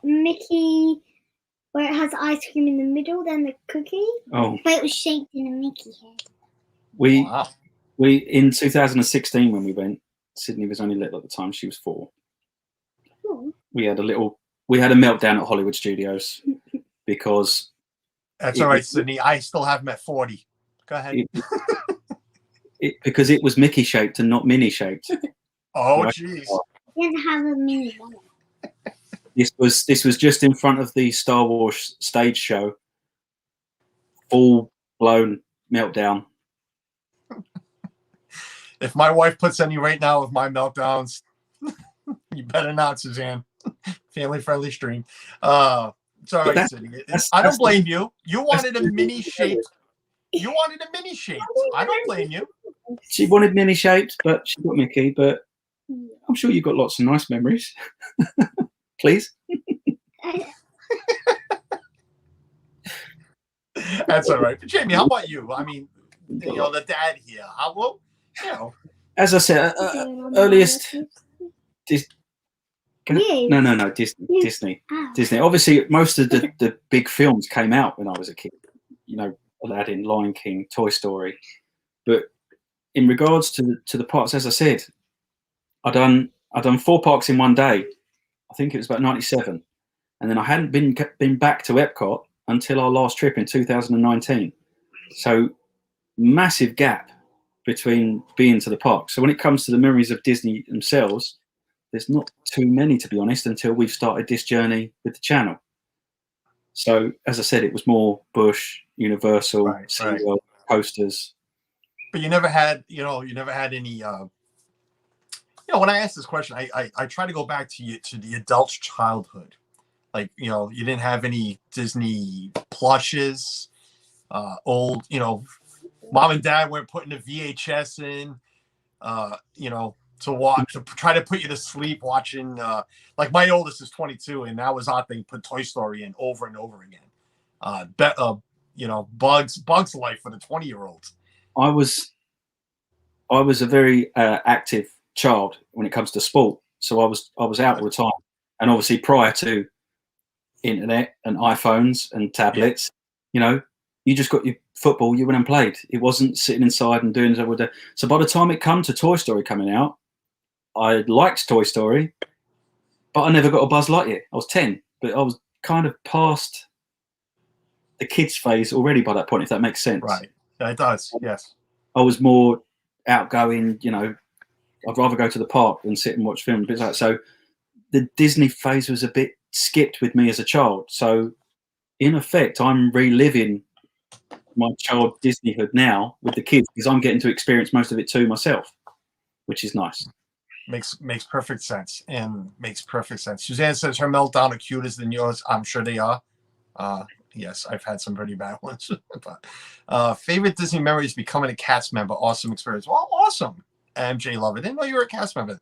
Mickey where it has ice cream in the middle, then the cookie. Oh, but it was shaped in a Mickey head. We in 2016 when we went, Sydney was only little at the time. She was 4. Cool. We had a meltdown at Hollywood Studios because that's all right, Sydney. I still have them at 40. Go ahead. Because it was Mickey shaped and not Minnie shaped. Oh, jeez. Didn't have a Minnie one. This was just in front of the Star Wars stage show. Full blown meltdown. If my wife puts any right now with my meltdowns, you better not, Suzanne. Family friendly stream. It's all right, Sydney. I don't blame you. You wanted a mini shaped. I don't blame you. She wanted mini shaped, but she got Mickey. But I'm sure you've got lots of nice memories. Please. That's all right. But Jamie, how about you? I mean, the dad here. How well, As I said, earliest. No. Disney. Disney. Obviously, most of the big films came out when I was a kid. Aladdin, Lion King, Toy Story. But in regards to the parks, as I said, I done 4 parks in one day. I think it was about 97, and then I hadn't been back to Epcot until our last trip in 2019. So massive gap between being to the park. So when it comes to the memories of Disney themselves, there's not too many, to be honest, until we've started this journey with the channel. So as I said, it was more Bush, Universal, SeaWorld, posters. But you never had any. When I ask this question, I try to go back to the adult's childhood. Like, you didn't have any Disney plushes. Old, mom and dad weren't putting the VHS in, to watch, to try to put you to sleep watching. Like my oldest is 22, and that was our thing. Put Toy Story in over and over again. Bugs Life for the 20-year-olds. I was a very active child when it comes to sport, so I was out all the time, and obviously prior to internet and iPhones and tablets, you just got your football, you went and played. It wasn't sitting inside and doing so. So by the time it come to Toy Story coming out, I liked Toy Story, but I never got a Buzz Lightyear. I was 10, but I was kind of past the kids phase already by that point, if that makes sense. Right. Yeah, it does. Yes. I was more outgoing, I'd rather go to the park than sit and watch films. So the Disney phase was a bit skipped with me as a child. So in effect, I'm reliving my child Disneyhood now with the kids because I'm getting to experience most of it too myself, which is nice. Makes perfect sense, and makes perfect sense. Suzanne says her meltdown are cuter than yours. I'm sure they are. Yes, I've had some pretty bad ones. But favorite Disney memories: becoming a cast member. Awesome experience. Well, awesome. MJ Lover. Didn't know you were a cast member.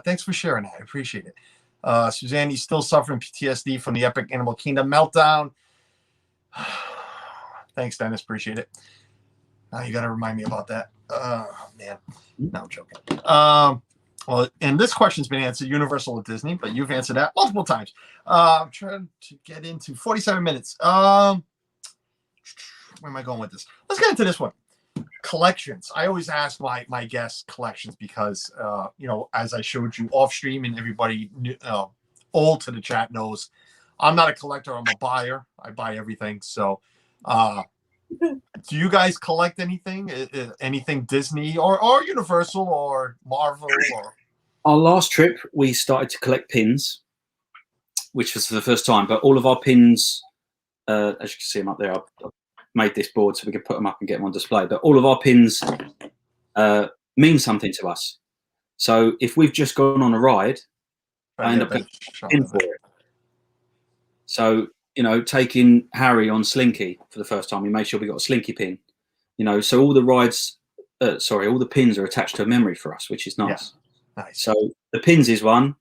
Thanks for sharing that. I appreciate it. Suzanne, you still suffering PTSD from the epic Animal Kingdom meltdown. Thanks, Dennis. Appreciate it. Now you got to remind me about that. Man. No, I'm joking. Well, and this question's been answered, Universal or Disney, but you've answered that multiple times. I'm trying to get into 47 minutes. Where am I going with this? Let's get into this one. Collections. I always ask my guests collections because, as I showed you off stream and everybody old to the chat knows, I'm not a collector. I'm a buyer. I buy everything. So do you guys collect anything? Anything Disney or Universal or Marvel? Or our last trip, we started to collect pins, which was for the first time. But all of our pins, as you can see them up there, I've made this board so we can put them up and get them on display. But all of our pins mean something to us. So if we've just gone on a ride, I end up getting a pin for it. So, taking Harry on Slinky for the first time, we made sure we got a Slinky pin. So all the rides, all the pins are attached to a memory for us, which is nice. Yeah. Nice. So the pins is one.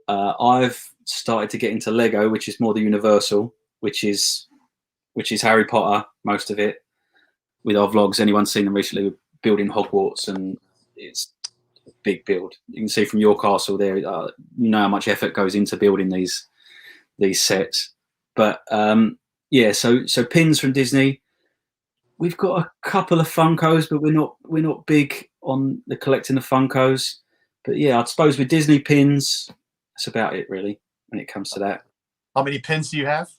I've started to get into Lego, which is more the Universal, which is Harry Potter, most of it. With our vlogs, anyone's seen them recently, we're building Hogwarts, and it's a big build. You can see from your castle there, you know how much effort goes into building these sets. But so pins from Disney. We've got a couple of Funkos, but we're not big on the collecting of Funkos. But yeah, I suppose with Disney pins, that's about it really when it comes to that. How many pins do you have?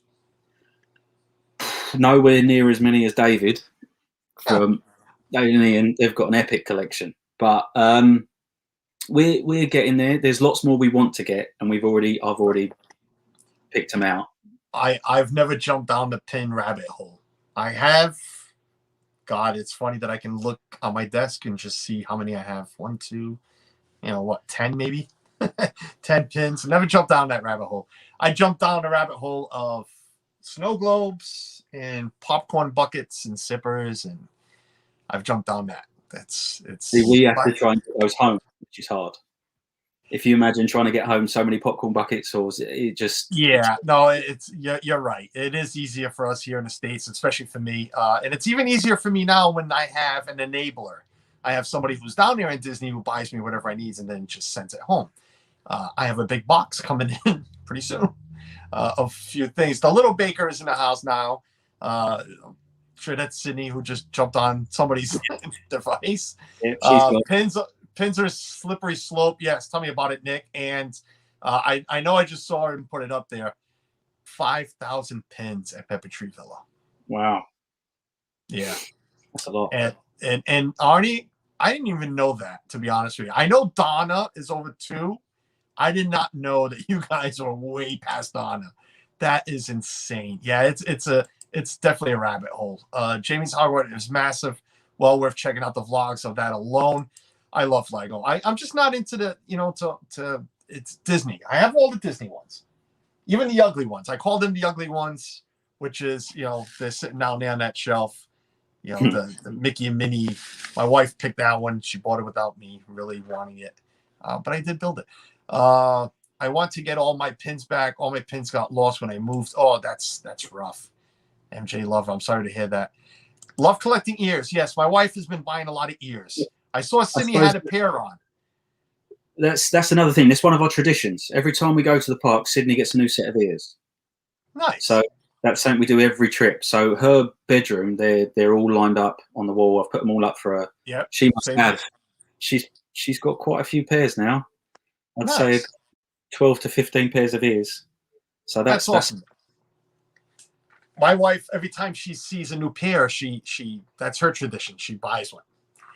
Nowhere near as many as David from David and Ian. They've got an epic collection, but we're getting there. There's lots more we want to get, and I've already picked them out. I've never jumped down the pin rabbit hole. I have. God, it's funny that I can look on my desk and just see how many I have. 1, 2, 10 maybe? 10 pins. Never jumped down that rabbit hole. I jumped down the rabbit hole of snow globes and popcorn buckets and sippers, and I've jumped down that. We have to try and get those home, which is hard. If you imagine trying to get home so many popcorn buckets, or it just... Yeah, no, you're right. It is easier for us here in the States, especially for me. And it's even easier for me now when I have an enabler. I have somebody who's down there in Disney who buys me whatever I need and then just sends it home. I have a big box coming in pretty soon of a few things. The little baker is in the house now. Sure, that's Sydney who just jumped on somebody's device. Yeah, pins are slippery slope. Yes, tell me about it, Nick. And I know I just saw him put it up there. 5,000 pins at Pepper Tree Villa. Wow. Yeah, that's a lot. And Arnie, I didn't even know that, to be honest with you. I know Donna is over 2. I did not know that you guys are way past Donna. That is insane. Yeah, it's definitely a rabbit hole. Jamie's hardware is massive. Well worth checking out the vlogs of that alone. I love Lego. I'm just not into the, it's Disney. I have all the Disney ones. even the ugly ones. I call them the ugly ones, which is, they're sitting down there on that shelf. The Mickey and Minnie. My wife picked that one. She bought it without me really wanting it, but I did build it. I want to get all my pins back. All my pins got lost when I moved. Oh, that's rough. MJ Lover, I'm sorry to hear that. Love collecting ears. Yes, my wife has been buying a lot of ears. I saw Sydney had a pair on. That's another thing. That's one of our traditions. Every time we go to the park, Sydney gets a new set of ears. Nice. So that's something we do every trip. So her bedroom, they're all lined up on the wall. I've put them all up for her. Yep. She must have. She's got quite a few pairs now. I'd say 12 to 15 pairs of ears. So that's awesome. My wife, every time she sees a new pair, that's her tradition. She buys one.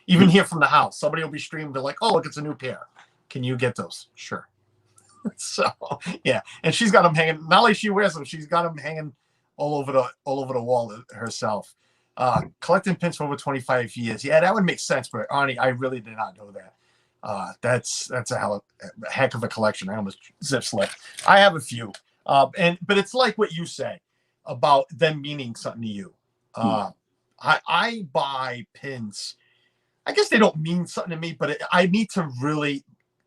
Even here from the house, somebody will be streaming. They're like, "Oh, look, it's a new pair. Can you get those?" Sure. So yeah, and she's got them hanging. Not only she wears them, she's got them hanging all over the wall herself. Collecting pins for over 25 years. Yeah, that would make sense. But Arnie, I really did not know that. That's a heck of a collection. I almost zip slipped. I have a few, but it's like what you say about them meaning something to you. I buy pins. I guess they don't mean something to me, but I need to really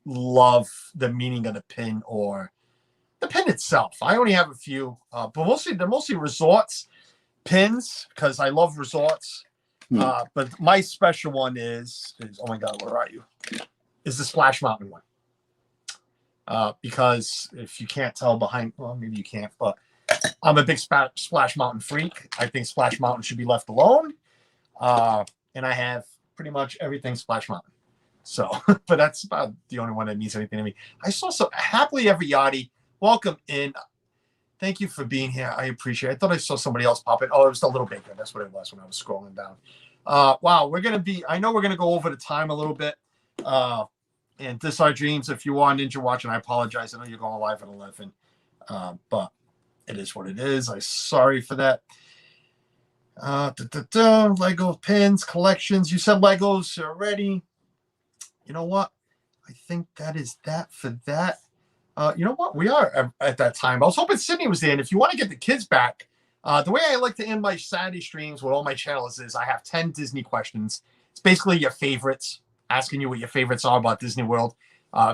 love the meaning of the pin or the pin itself. I only have a few, but they're mostly resorts pins because I love resorts. But my special one is oh my God, where are you? Is the Splash Mountain one. Because if you can't tell behind, well, maybe you can't, but I'm a big Splash Mountain freak. I think Splash Mountain should be left alone. And I have pretty much everything Splash Mountain. So, but that's about the only one that means anything to me. I saw Happily Ever Yachty. Welcome in. Thank you for being here. I appreciate it. I thought I saw somebody else pop in. Oh, it was the Little Baker. That's what it was when I was scrolling down. Wow, I know we're going to go over the time a little bit. And this our dreams. If you are Ninja watching, I apologize. I know you're going live at 11. But it is what it is. I'm sorry for that. Lego pins, collections. You said Legos already. You know what? I think that is that for that. You know what? We are at that time. I was hoping Sydney was there. And if you want to get the kids back, the way I like to end my Saturday streams with all my channels is I have 10 Disney questions. It's basically your favorites, asking you what your favorites are about Disney World.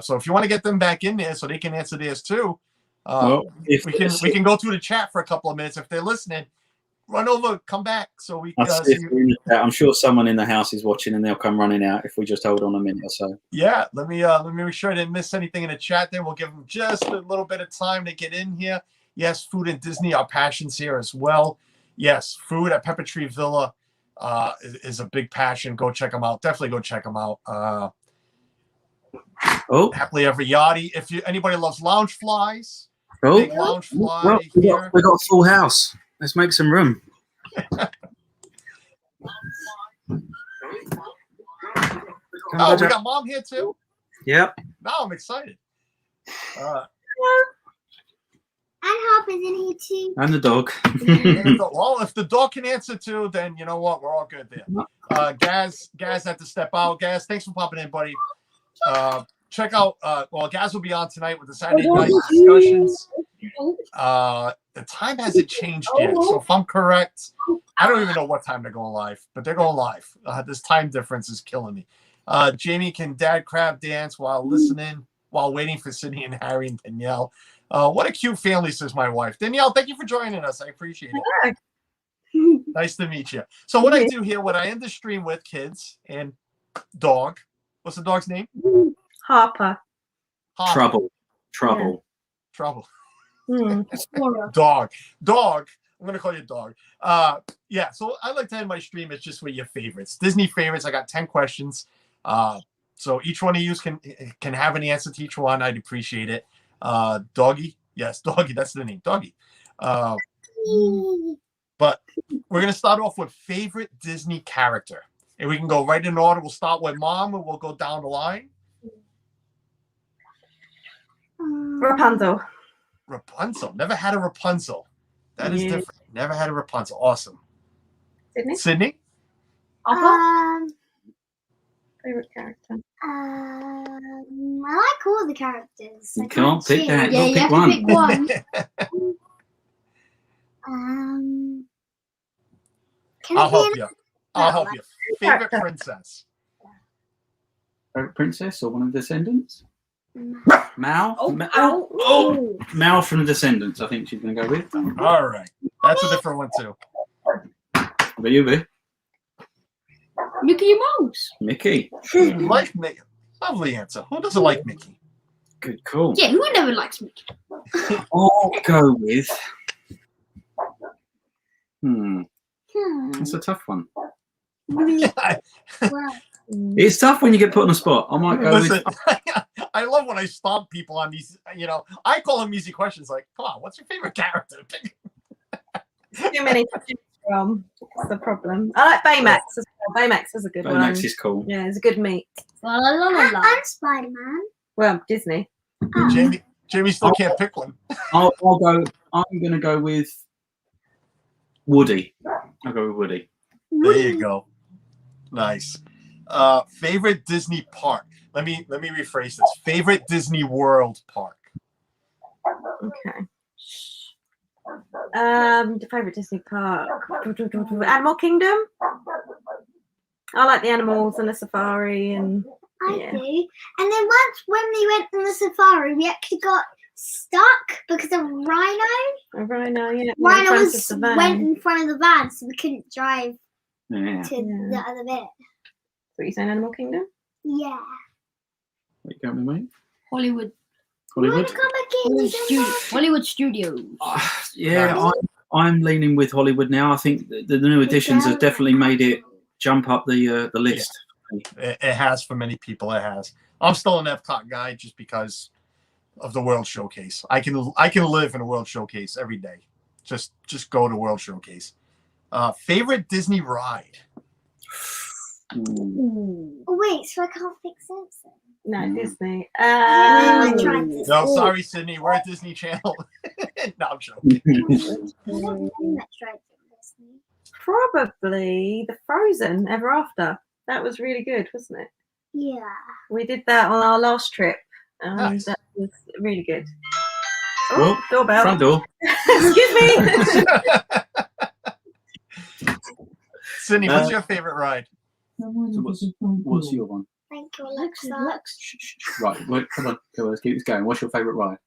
So if you want to get them back in there so they can answer theirs too, we can go through the chat for a couple of minutes. If they're listening, run over, come back. So we see. I'm sure someone in the house is watching and they'll come running out if we just hold on a minute or so. Yeah, let me make sure I didn't miss anything in the chat there. We'll give them just a little bit of time to get in here. Yes, food and Disney are passions here as well. Yes, food at Pepper Tree Villa is a big passion. Go check them out. Definitely go check them out. Happily Ever Yachty. If anybody loves lounge flies, big lounge fly here. We got a full house. Let's make some room. Oh, we got Mom here too? Yep. Now I'm excited. And Harper's in here too. And the dog. Well, if the dog can answer too, then you know what? We're all good there. Gaz had to step out. Gaz, thanks for popping in, buddy. Check out, Gaz will be on tonight with the Saturday night discussions. The time hasn't changed yet, so if I'm correct, I don't even know what time they're going live, but they're going live. This time difference is killing me. Jamie, can Dad crab dance while waiting for Sydney and Harry and Danielle? What a cute family, says my wife. Danielle, thank you for joining us. I appreciate it. Nice to meet you. So what I do here, what I end the stream with, kids and dog. What's the dog's name? Harper. Trouble. Dog. I'm gonna call you dog. Yeah. So I like to end my stream. It's just with your favorites, Disney favorites. I got 10 questions. So each one of you can have an answer to each one. I'd appreciate it. Doggy. Yes, Doggy. That's the name, Doggy. But we're gonna start off with favorite Disney character, and we can go right in order. We'll start with Mom, and we'll go down the line. Rapunzel. Rapunzel. Never had a Rapunzel. That is different. Never had a Rapunzel. Awesome. Sydney? Favorite character. I like all all the characters. You I can't pick choose. that. Yeah, You've you got to have pick to one. pick one. Can I'll it be help you. I'll help you. Favorite character. princess. Favorite princess or one of the Descendants? an- Mal? Oh, Ma- ow. oh, Mal from the Descendants, I think she's going to go with. All right. That's a different one, too. What about you, Boo? Mickey Mouse. Mickey. Like Mickey. Lovely answer. Who doesn't like Mickey? Good call. Yeah, who never likes Mickey? I'll go with. That's a tough one. Well, It's tough when you get put on the spot. I might go Listen, with. I love when I stomp people on these. I call them easy questions. Like, come on, what's your favorite character? Too many to choose from. That's the problem. I like Baymax as well. Baymax is a good one. Baymax is cool. Yeah, it's a good meat. La la la la la. I'm Spider-Man. Well, Disney. Jamie still can't pick one. I'll go. I'm going to go with Woody. I'll go with Woody. There you go. Nice. Favorite Disney park. Let me rephrase this. Favorite Disney World park. Okay. The favorite Disney park. Animal Kingdom. I like the animals and the safari and I yeah. do. And then once when we went on the safari, we actually got stuck because of Rhino. a rhino. Yeah, Rhino in front was of the van. went in front of the van, so we couldn't drive Yeah. to Yeah. the other bit. What you saying, Animal Kingdom? Yeah. What you going with, mate? Hollywood. You Hollywood. want to come back in? Hollywood Studios. Yeah, I'm leaning with Hollywood now. I think the new additions have definitely made it jump up the list. It has for many people. It has. I'm still an Epcot guy just because of the World Showcase. I can live in a World Showcase every day. Just go to World Showcase. Favorite Disney ride. Ooh. Oh, wait, so I can't fix Simpson. No, Disney. I tried this. No, sorry, Sydney. We're at Disney Channel. No, I'm joking. I don't think that's right for Disney. Probably the Frozen Ever After. That was really good, wasn't it? Yeah. We did that on our last trip. Nice. That was really good. Oh, Doorbell. front door. Excuse me. Sydney, what's your favorite ride? So what's your one? Thank you, Alexa, Alexa. Alexa. Right, wait, come on, let's keep this going. What's your favourite ride?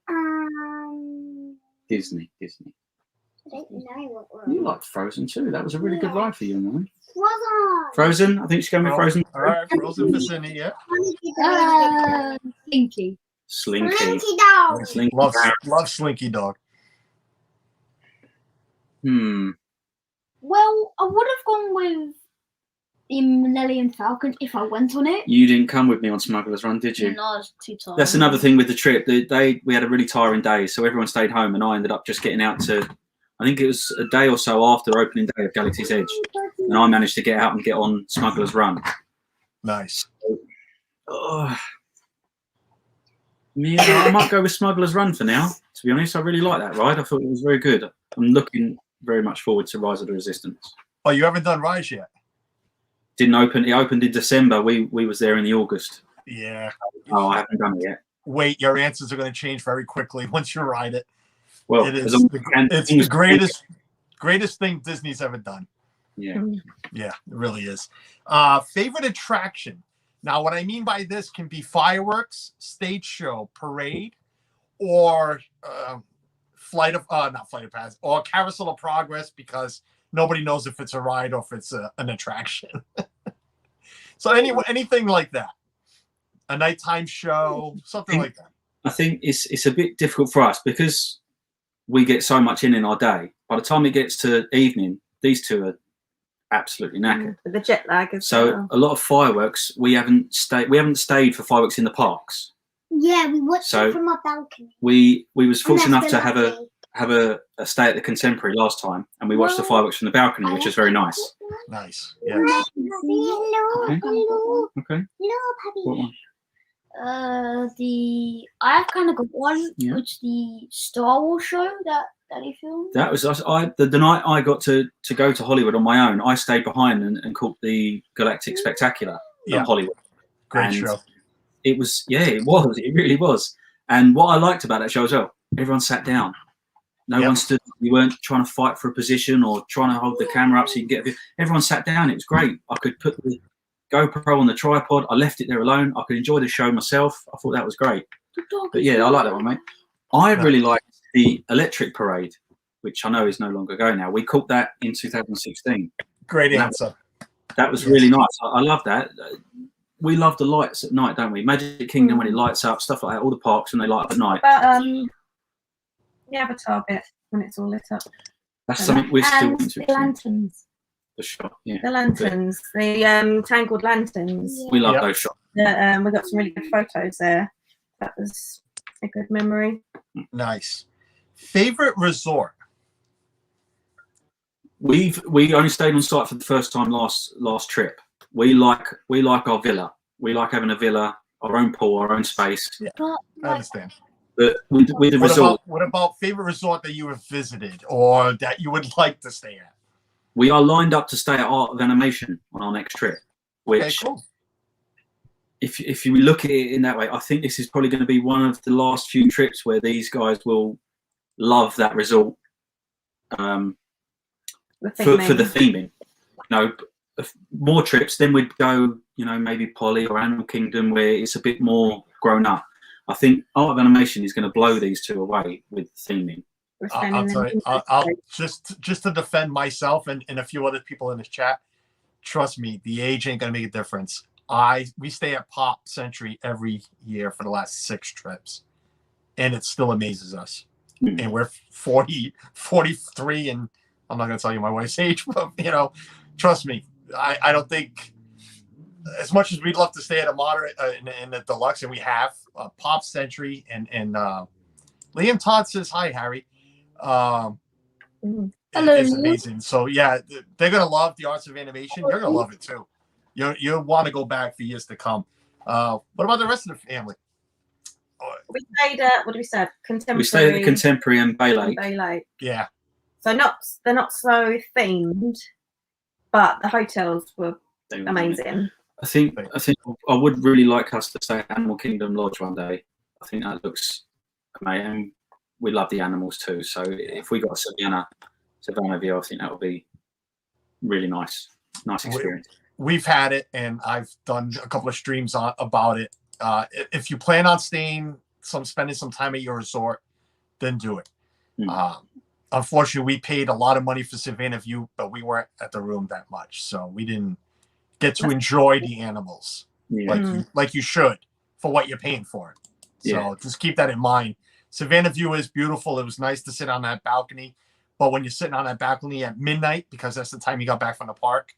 Disney. I don't know what we're You liked Frozen too. That was a really good ride for you, man. Frozen. Frozen. I think she's going with Frozen. All right, Frozen for Sydney. Yeah. Slinky. Slinky. Slinky dog. Slinky. Love Slinky Dog. Well, I would have gone with the Millennium Falcon if I went on it. You didn't come with me on Smuggler's Run, did you? No, I was too tired. That's another thing with the trip. We had a really tiring day, so everyone stayed home, and I ended up just getting out to. I think it was a day or so after opening day of Galaxy's Edge, and I managed to get out and get on Smuggler's Run. Nice. Yeah, I might go with Smuggler's Run for now. To be honest, I really like that ride. I thought it was very good. I'm looking very much forward to Rise of the Resistance. Oh, you haven't done Rise yet? Didn't open. It opened in December. We was there in the August. Yeah. Oh, I haven't done it yet. Wait, your answers are going to change very quickly once you ride it. Well, It is as long as it's the greatest thing Disney's ever done. Yeah. Yeah, it really is. Favorite attraction. Now, what I mean by this can be fireworks, stage show, parade, or not Flight of Passage, or Carousel of Progress, because nobody knows if it's a ride or if it's an attraction. So anything like that, a nighttime show, something like that. I think it's a bit difficult for us because we get so much in our day. By the time it gets to evening, these two are absolutely knackered. With the jet lag as So well. a lot of fireworks we haven't stayed for fireworks in the parks. Yeah, we watched So- it from our balcony. We was fortunate enough And to that's have been a stay at the Contemporary last time, and we watched the fireworks from the balcony, which was very nice. Nice. Yeah. Hello, Okay. hello, Okay. hello, puppy. What one? I've kind of got one, Yeah. which the Star Wars show that he filmed. That was us. The night I got to go to Hollywood on my own, I stayed behind and caught the Galactic Spectacular Yeah. at Hollywood. Great And show. it was, it really was. And what I liked about that show as well, everyone sat down. No one stood. We weren't trying to fight for a position or trying to hold the camera up so you can get. Everyone sat down. It was great. I could put the GoPro on the tripod. I left it there alone. I could enjoy the show myself. I thought that was great. But yeah, I like that one, mate. I really liked the electric parade, which I know is no longer going now. We caught that in 2016. Great answer. That was really nice. I love that. We love the lights at night, don't we? Magic Kingdom when it lights up, stuff like that. All the parks when they light up at night. But the Avatar bit when it's all lit up. That's something we're still and the lanterns. The shot, yeah. The lanterns, the tangled lanterns. We love those shots. We got some really good photos there. That was a good memory. Nice. Favorite resort? We only stayed on site for the first time last trip. We like our villa. We like having a villa, our own pool, our own space. Yeah, I understand. But with the resort, what about favorite resort that you have visited or that you would like to stay at? we are lined up to stay at Art of Animation on our next trip. Which, cool. if you look at it in that way, I think this is probably going to be one of the last few trips where these guys will love that resort for the theming. More trips, then we'd go, maybe Polly or Animal Kingdom, where it's a bit more grown up. I think Art of Animation is going to blow these two away with theming. I'll tell you, I'll just to defend myself and a few other people in this chat. Trust me, the age ain't gonna make a difference. We stay at Pop Century every year for the last 6 trips, and it still amazes us. And we're 40, 43, and I'm not gonna tell you my wife's age, but trust me, I don't think, as much as we'd love to stay at a moderate in the deluxe, and we have Pop Century and Liam Todd says hi, Harry. Hello. It's amazing. So yeah, they're gonna love the Arts of Animation. You're gonna love it too. You'll want to go back for years to come. What about the rest of the family? We stayed at, what did we say? Contemporary. We stayed at the Contemporary and Bay Lake. Bay Lake. Yeah. So they're not so themed, but the hotels were amazing. I think I would really like us to stay at Animal Kingdom Lodge one day. I think that looks amazing. We love the animals too. So if we got Savannah View, I think that would be really nice. Nice experience. We've had it, and I've done a couple of streams about it. If you plan on spending some time at your resort, then do it. Unfortunately, we paid a lot of money for Savannah View, but we weren't at the room that much, so we didn't get to enjoy the animals like you should for what you're paying for. So just keep that in mind. Savannah View is beautiful. It was nice to sit on that balcony, but when you're sitting on that balcony at midnight, because that's the time you got back from the park,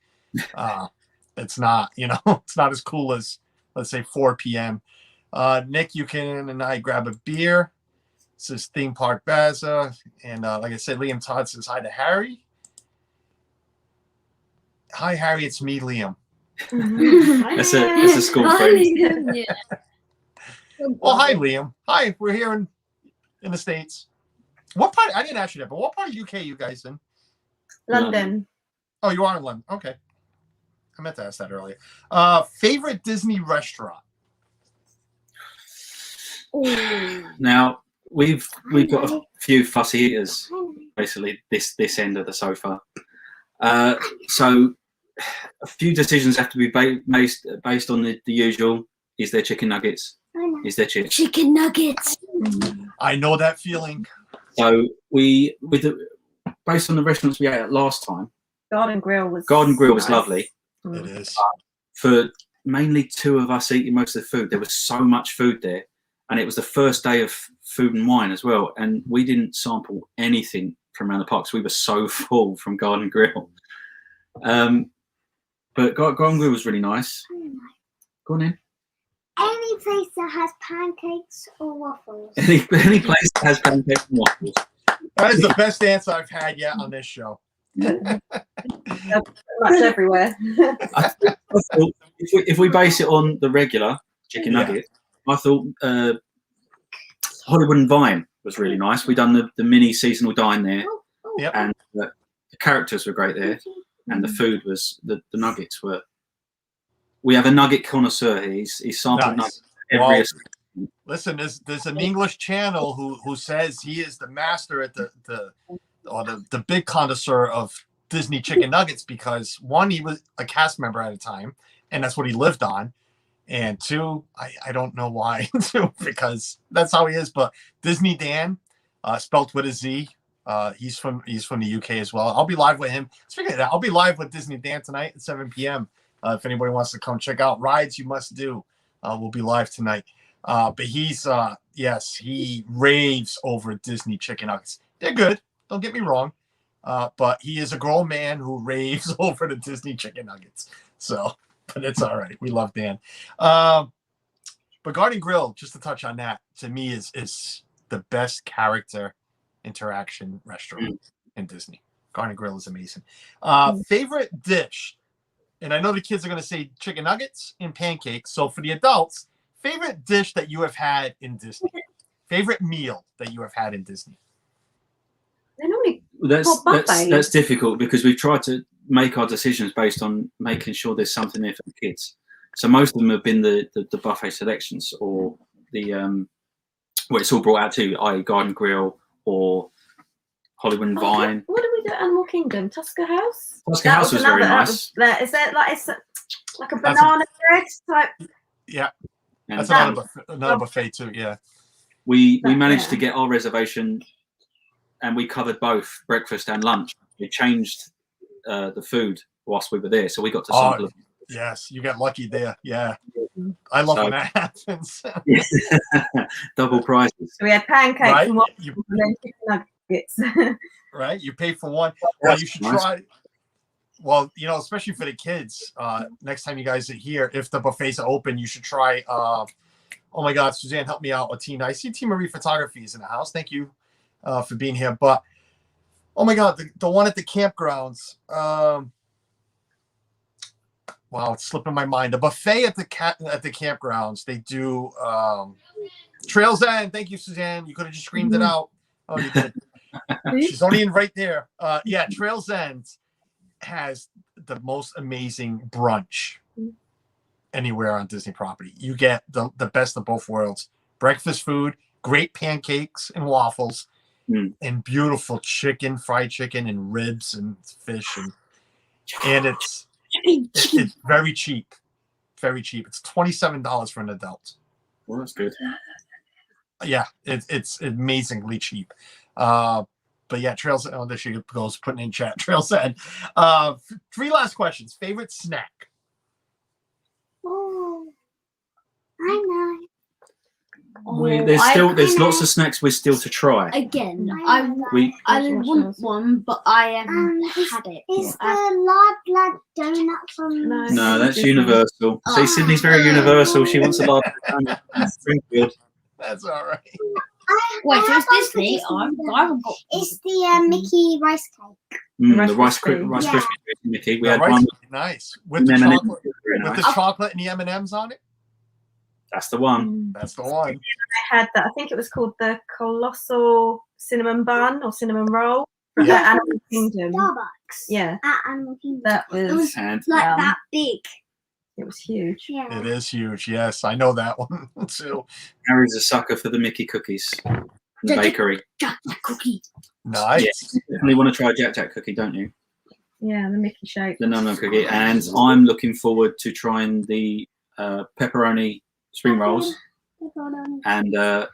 it's not, it's not as cool as, let's say, 4 p.m. Nick, you can and I grab a beer. This is Theme Park Baza. And like I said, Liam Todd says hi to Harry. Hi, Harry. It's me, Liam. That's a school friend. Yeah. Well, hi, Liam. Hi, we're here in the States. What part? I didn't ask you that, but what part of UK are you guys in? London. Oh, you are in London. Okay. I meant to ask that earlier. Favorite Disney restaurant? Now, we've got a few fussy eaters, basically, this end of the sofa. So a few decisions have to be based on the usual. Is there chicken nuggets? Is there chips? Chicken nuggets. I know that feeling. So based on the restaurants we ate at last time, Garden Grill was nice. Lovely. It is. For mainly 2 of us eating most of the food, there was so much food there, and it was the first day of Food and Wine as well, and we didn't sample anything from around the parks. We were so full from Garden Grill. But Garden Grill was really nice. Go on in. Any place that has pancakes or waffles. Any place that has pancakes and waffles. That is the best answer I've had yet on this show. Much everywhere. I thought if we base it on the regular chicken nugget, I thought Hollywood and Vine was really nice. We done the mini seasonal dine there, and the characters were great there, and the food was the nuggets were. We have a nugget connoisseur here. He's sampled nuggets Well, listen, there's an English channel who says he is the master at the big connoisseur of Disney chicken nuggets because one, he was a cast member at a time, and that's what he lived on. And two, I don't know why, too, because that's how he is. But Disney Dan, spelt with a Z, he's from the UK as well. I'll be live with him. Speaking of that, I'll be live with Disney Dan tonight at 7 p.m. If anybody wants to come check out Rides You Must Do, we'll be live tonight. But he's yes, he raves over Disney chicken nuggets. They're good. Don't get me wrong. But he is a grown man who raves over the Disney chicken nuggets. So, but it's all right. We love Dan. But Garden Grill, just to touch on that, to me is the best character interaction restaurant in Disney. Garden Grill is amazing. Favorite dish, and I know the kids are going to say chicken nuggets and pancakes. So for the adults, favorite dish that you have had in Disney. Favorite meal that you have had in Disney. They're normally That's difficult because we've tried to make our decisions based on making sure there's something there for the kids. So most of them have been the buffet selections or the where it's all brought out to, i.e. Garden Grill or Hollywood and Vine. What did we do at Animal Kingdom? Tusker House? Tusker House was very nice. Is that like a banana bread type? Yeah. And that's another buffet too, yeah. We managed to get our reservation and we covered both breakfast and lunch. We changed the food whilst we were there, so we got to sample it. Yes, you got lucky there. Yeah, I love when that happens. So Double prices. we had pancakes Right? and then chicken nuggets. Right, you pay for one. Well, you should try. Well, especially for the kids. Next time you guys are here, if the buffets are open, you should try. Oh my God, Suzanne, help me out. Or Tina, I see Tina Marie Photography is in the house. Thank you for being here. But oh my God, the one at the campgrounds. Wow, it's slipping my mind. The buffet at the campgrounds, they do Trails End. Thank you, Suzanne. You could have just screamed it out. Oh, you did. She's only in right there. Yeah, Trails End has the most amazing brunch anywhere on Disney property. You get the best of both worlds. Breakfast food, great pancakes and waffles, and beautiful chicken, fried chicken and ribs and fish. And it's very cheap. Very cheap. It's $27 for an adult. Well, that's good. Yeah, it's amazingly cheap. But yeah, Trails. Oh, there she goes, putting in chat. Trails End. 3 last questions. Favorite snack? Oh, I know. There's lots of snacks we're still to try. Again, I want one, but I haven't had it. Is the lard donut from? No, that's Universal. See, Sydney's very Universal. She wants a large donut. Springfield. That's all right. Wait, so it's Disney? I haven't got. It's the Mickey rice cake. The Rice Krispies. Krispies Mickey. We Yeah, had rice one. cake, nice with the M&M. chocolate, with the chocolate and the M&Ms on it. That's the one. That's the one. I had that. I think it was called the Colossal Cinnamon Bun or Cinnamon Roll from Yeah. the Animal Kingdom. Starbucks. Yeah, At Animal Kingdom. that It was was And like Yum. that big. it was huge. Yeah. It is huge. Yes, I know that one too. Harry's a sucker for the Mickey cookies from the bakery. Jack cookie. Nice. Yes, definitely want to try a Jack Jack cookie, don't you? Yeah, the Mickey shape. The num cookie. And I'm looking forward to trying the pepperoni spring rolls and the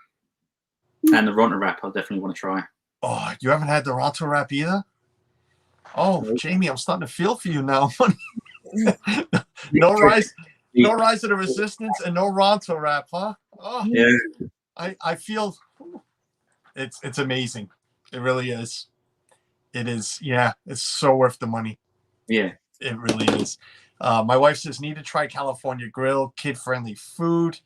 Ronto wrap. I definitely want to try. Oh, you haven't had the Ronto wrap either? Oh, Jamie, I'm starting to feel for you now. no rise of the resistance and no Ronto wrap, huh? Oh, Yeah. I feel it's amazing. It really is. It is. Yeah, it's so worth the money. Yeah. It really is. My wife says, need to try California Grill, kid-friendly food.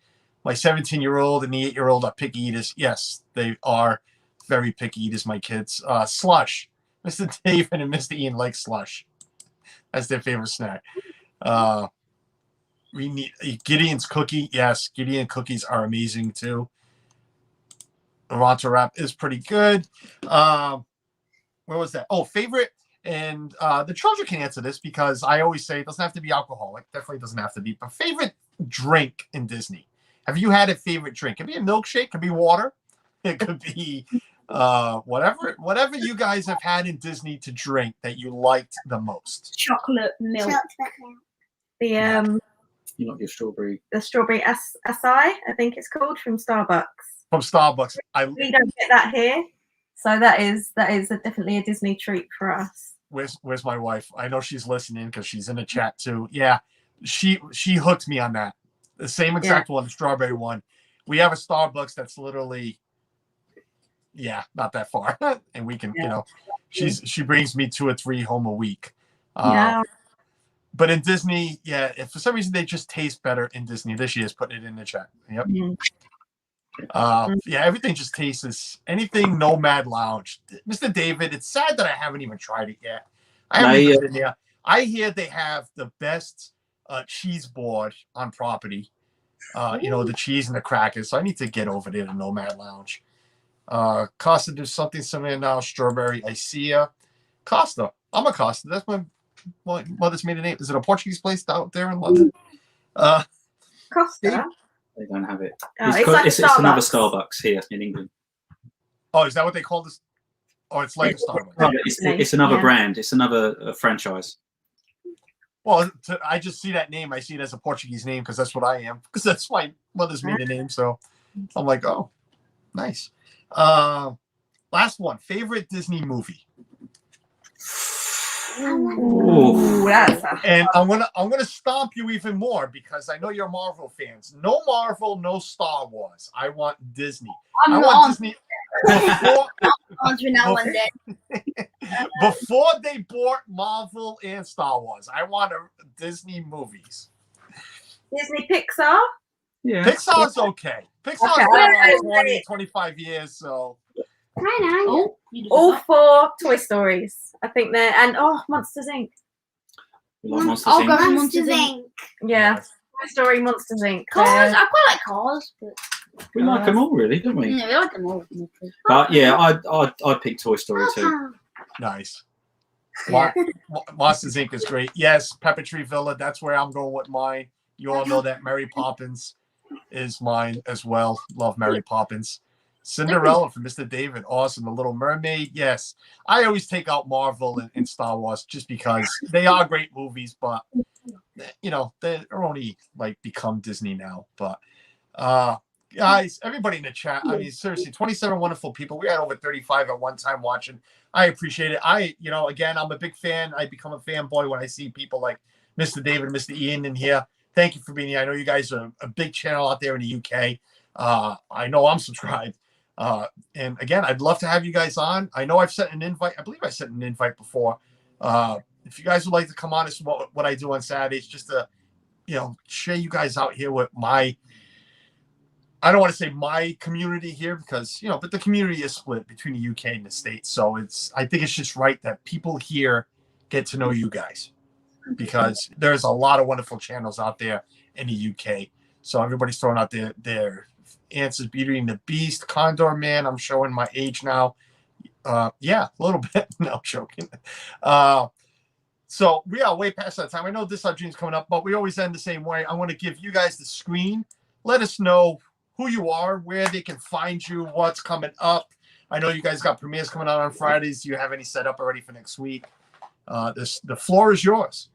My 17-year-old and the 8-year-old are picky eaters. Yes, they are very picky eaters, my kids. Slush. Mr. David and Mr. Ian like slush. That's their favorite snack. We need Gideon's cookie. Yes, Gideon cookies are amazing too. The Ronto wrap is pretty good. Where was that? Oh, favorite. And the children can answer this because I always say it doesn't have to be alcoholic. Definitely doesn't have to be. But favorite drink in Disney. Have you had a favorite drink? It could be a milkshake, could be water, it could be whatever you guys have had in Disney to drink that you liked the most. Chocolate milk. Chocolate milk. The You like your strawberry? the strawberry acai, I think it's called, from Starbucks. From Starbucks. We don't get that here, so that is definitely a Disney treat for us. Where's my wife? I know she's listening because she's in the chat too. Yeah, she hooked me on that. The same exact one, the strawberry one. We have a Starbucks that's literally, not that far, and we can, she brings me 2 or 3 home a week. But in Disney, if for some reason they just taste better in Disney. This year's putting it in the chat. Yep. Everything just tastes anything Nomad Lounge. Mr. David, it's sad that I haven't even tried it yet. I haven't even been there. I hear they have the best cheese board on property. The cheese and the crackers. So I need to get over there to Nomad Lounge. Costa do something similar now. Strawberry Icea. Costa. I'm a Costa. That's my mother's maiden name. Is it a Portuguese place out there in London? Costa. They don't have it. It's another Starbucks here in England. Oh, is that what they call this? Oh, it's like a Starbucks. No, it's another brand. It's another franchise. Well, I just see that name. I see it as a Portuguese name because that's what I am. Because that's my mother's maiden name. So I'm like, oh, nice. Last one. Favorite Disney movie. Ooh, and I'm gonna stomp you even more because I know you're Marvel fans. No Marvel, no Star Wars. I want Disney. I want Disney before they bought Marvel and Star Wars. I want Disney movies. Disney Pixar. Yeah, Pixar's okay. Pixar's been around 25 years, so. I know. All 4 Toy Stories. I think they're Monsters Inc. Monsters I'll go Inc. for Monsters Inc. Yeah, Toy Story, Monsters Inc. Cars. I quite like Cars, but We like them all, really, don't we? we like them all. But yeah, I'd pick Toy Story too. Nice. Yeah. Monsters Inc. is great. Yes, Pepper Tree Villa. That's where I'm going with mine. You all know that Mary Poppins is mine as well. Love Mary Poppins. Cinderella from Mr. David. Awesome. The Little Mermaid. Yes. I always take out Marvel and Star Wars just because they are great movies, but they're only become Disney now. But guys, everybody in the chat, I mean, seriously, 27 wonderful people. We had over 35 at one time watching. I appreciate it. Again, I'm a big fan. I become a fanboy when I see people like Mr. David and Mr. Ian in here. Thank you for being here. I know you guys are a big channel out there in the UK. I know I'm subscribed. And again, I'd love to have you guys on. I know I've sent an invite. I believe I sent an invite before. If you guys would like to come on, this is what I do on Saturdays, just to, share you guys out here with I don't want to say my community here because, but the community is split between the UK and the States. So I think it's just right that people here get to know you guys because there's a lot of wonderful channels out there in the UK. So everybody's throwing out their answers. Beauty and the Beast, Condor Man. I'm showing my age now. Yeah, a little bit. No, I'm joking. So we are way past that time. I know this our dream's coming up, but we always end the same way. I want to give you guys the screen. Let us know who you are, where they can find you, what's coming up. I know you guys got premieres coming out on Fridays. Do you have any set up already for next week? The floor is yours.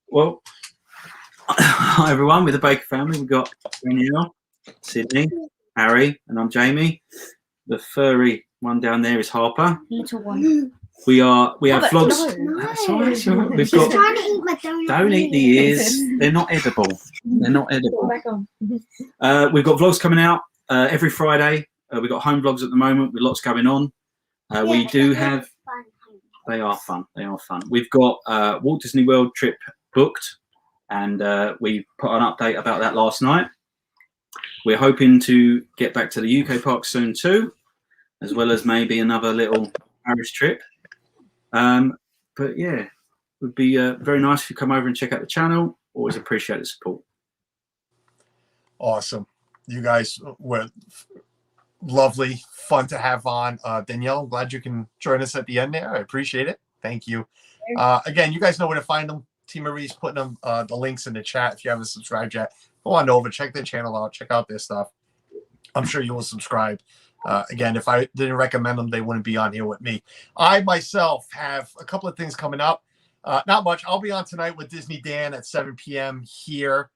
Well, hi everyone. With the Baker family, we've got Danielle, Sydney, Harry, and I'm Jamie. The furry one down there is Harper. Little one. We have vlogs. No. That's all right, all right. We've She's got. trying to eat my donut. Don't eat the ears. They're not edible. They're not edible. Back on. We've got vlogs coming out every Friday. We've got home vlogs at the moment with lots going on. We do have. They are fun. They are fun. We've got Walt Disney World trip booked, and we put an update about that last night. We're hoping to get back to the UK park soon too, as well as maybe another little Paris trip. But yeah, it would be very nice if you come over and check out the channel. Always appreciate the support. Awesome. You guys were lovely, fun to have on. Danielle, I'm glad you can join us at the end there. I appreciate it. Thank you. Again, you guys know where to find them. T. Marie's putting them the links in the chat. If you haven't subscribed yet, go on over, check their channel out, check out their stuff. I'm sure you will subscribe. Again, if I didn't recommend them, they wouldn't be on here with me. I myself have a couple of things coming up. Not much. I'll be on tonight with Disney Dan at 7 p.m. here.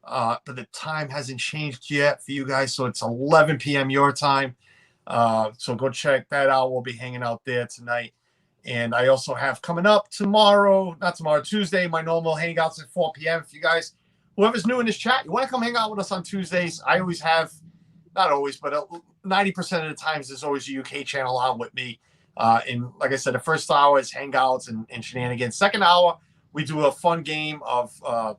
But the time hasn't changed yet for you guys, so it's 11 p.m. your time. So go check that out. We'll be hanging out there tonight. And I also have coming up Tuesday, my normal hangouts at 4 p.m. If you guys, whoever's new in this chat, you want to come hang out with us on Tuesdays, I always have, not always, but 90% of the times there's always a UK channel on with me. And like I said, the first hour is hangouts and shenanigans. Second hour, we do a fun game of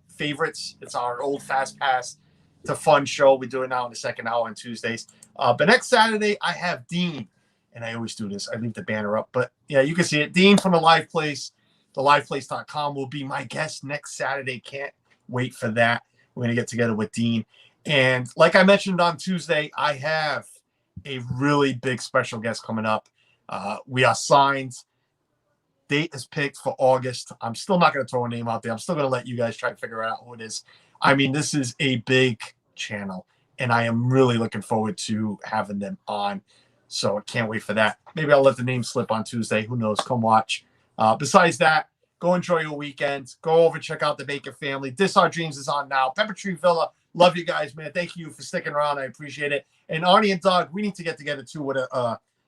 favorites. It's our old Fast Pass. It's a fun show. We do it now in the second hour on Tuesdays. But next Saturday, I have Dean. And I always do this. I leave the banner up. But, yeah, you can see it. Dean from The Live Place. TheLivePlace.com will be my guest next Saturday. Can't wait for that. We're going to get together with Dean. And like I mentioned on Tuesday, I have a really big special guest coming up. We are signed. Date is picked for August. I'm still not going to throw a name out there. I'm still going to let you guys try to figure out who it is. I mean, this is a big channel, and I am really looking forward to having them on. So I can't wait for that. Maybe I'll let the name slip on Tuesday. Who knows? Come watch. Besides that, go enjoy your weekend. Go over, check out the Baker family. This Our Dreams is on now. Pepper Tree Villa. Love you guys, man. Thank you for sticking around. I appreciate it. And Arnie and Doug, we need to get together too with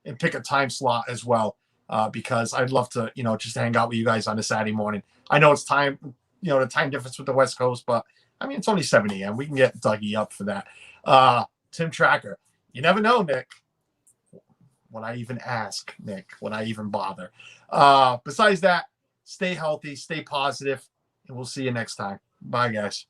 and pick a time slot as well. Because I'd love to, just hang out with you guys on a Saturday morning. I know it's time, the time difference with the West Coast, but I mean, it's only 7 a.m. We can get Dougie up for that. Tim Tracker, you never know, Nick. When I even ask, Nick, when I even bother. Besides that, stay healthy, stay positive, and we'll see you next time. Bye, guys.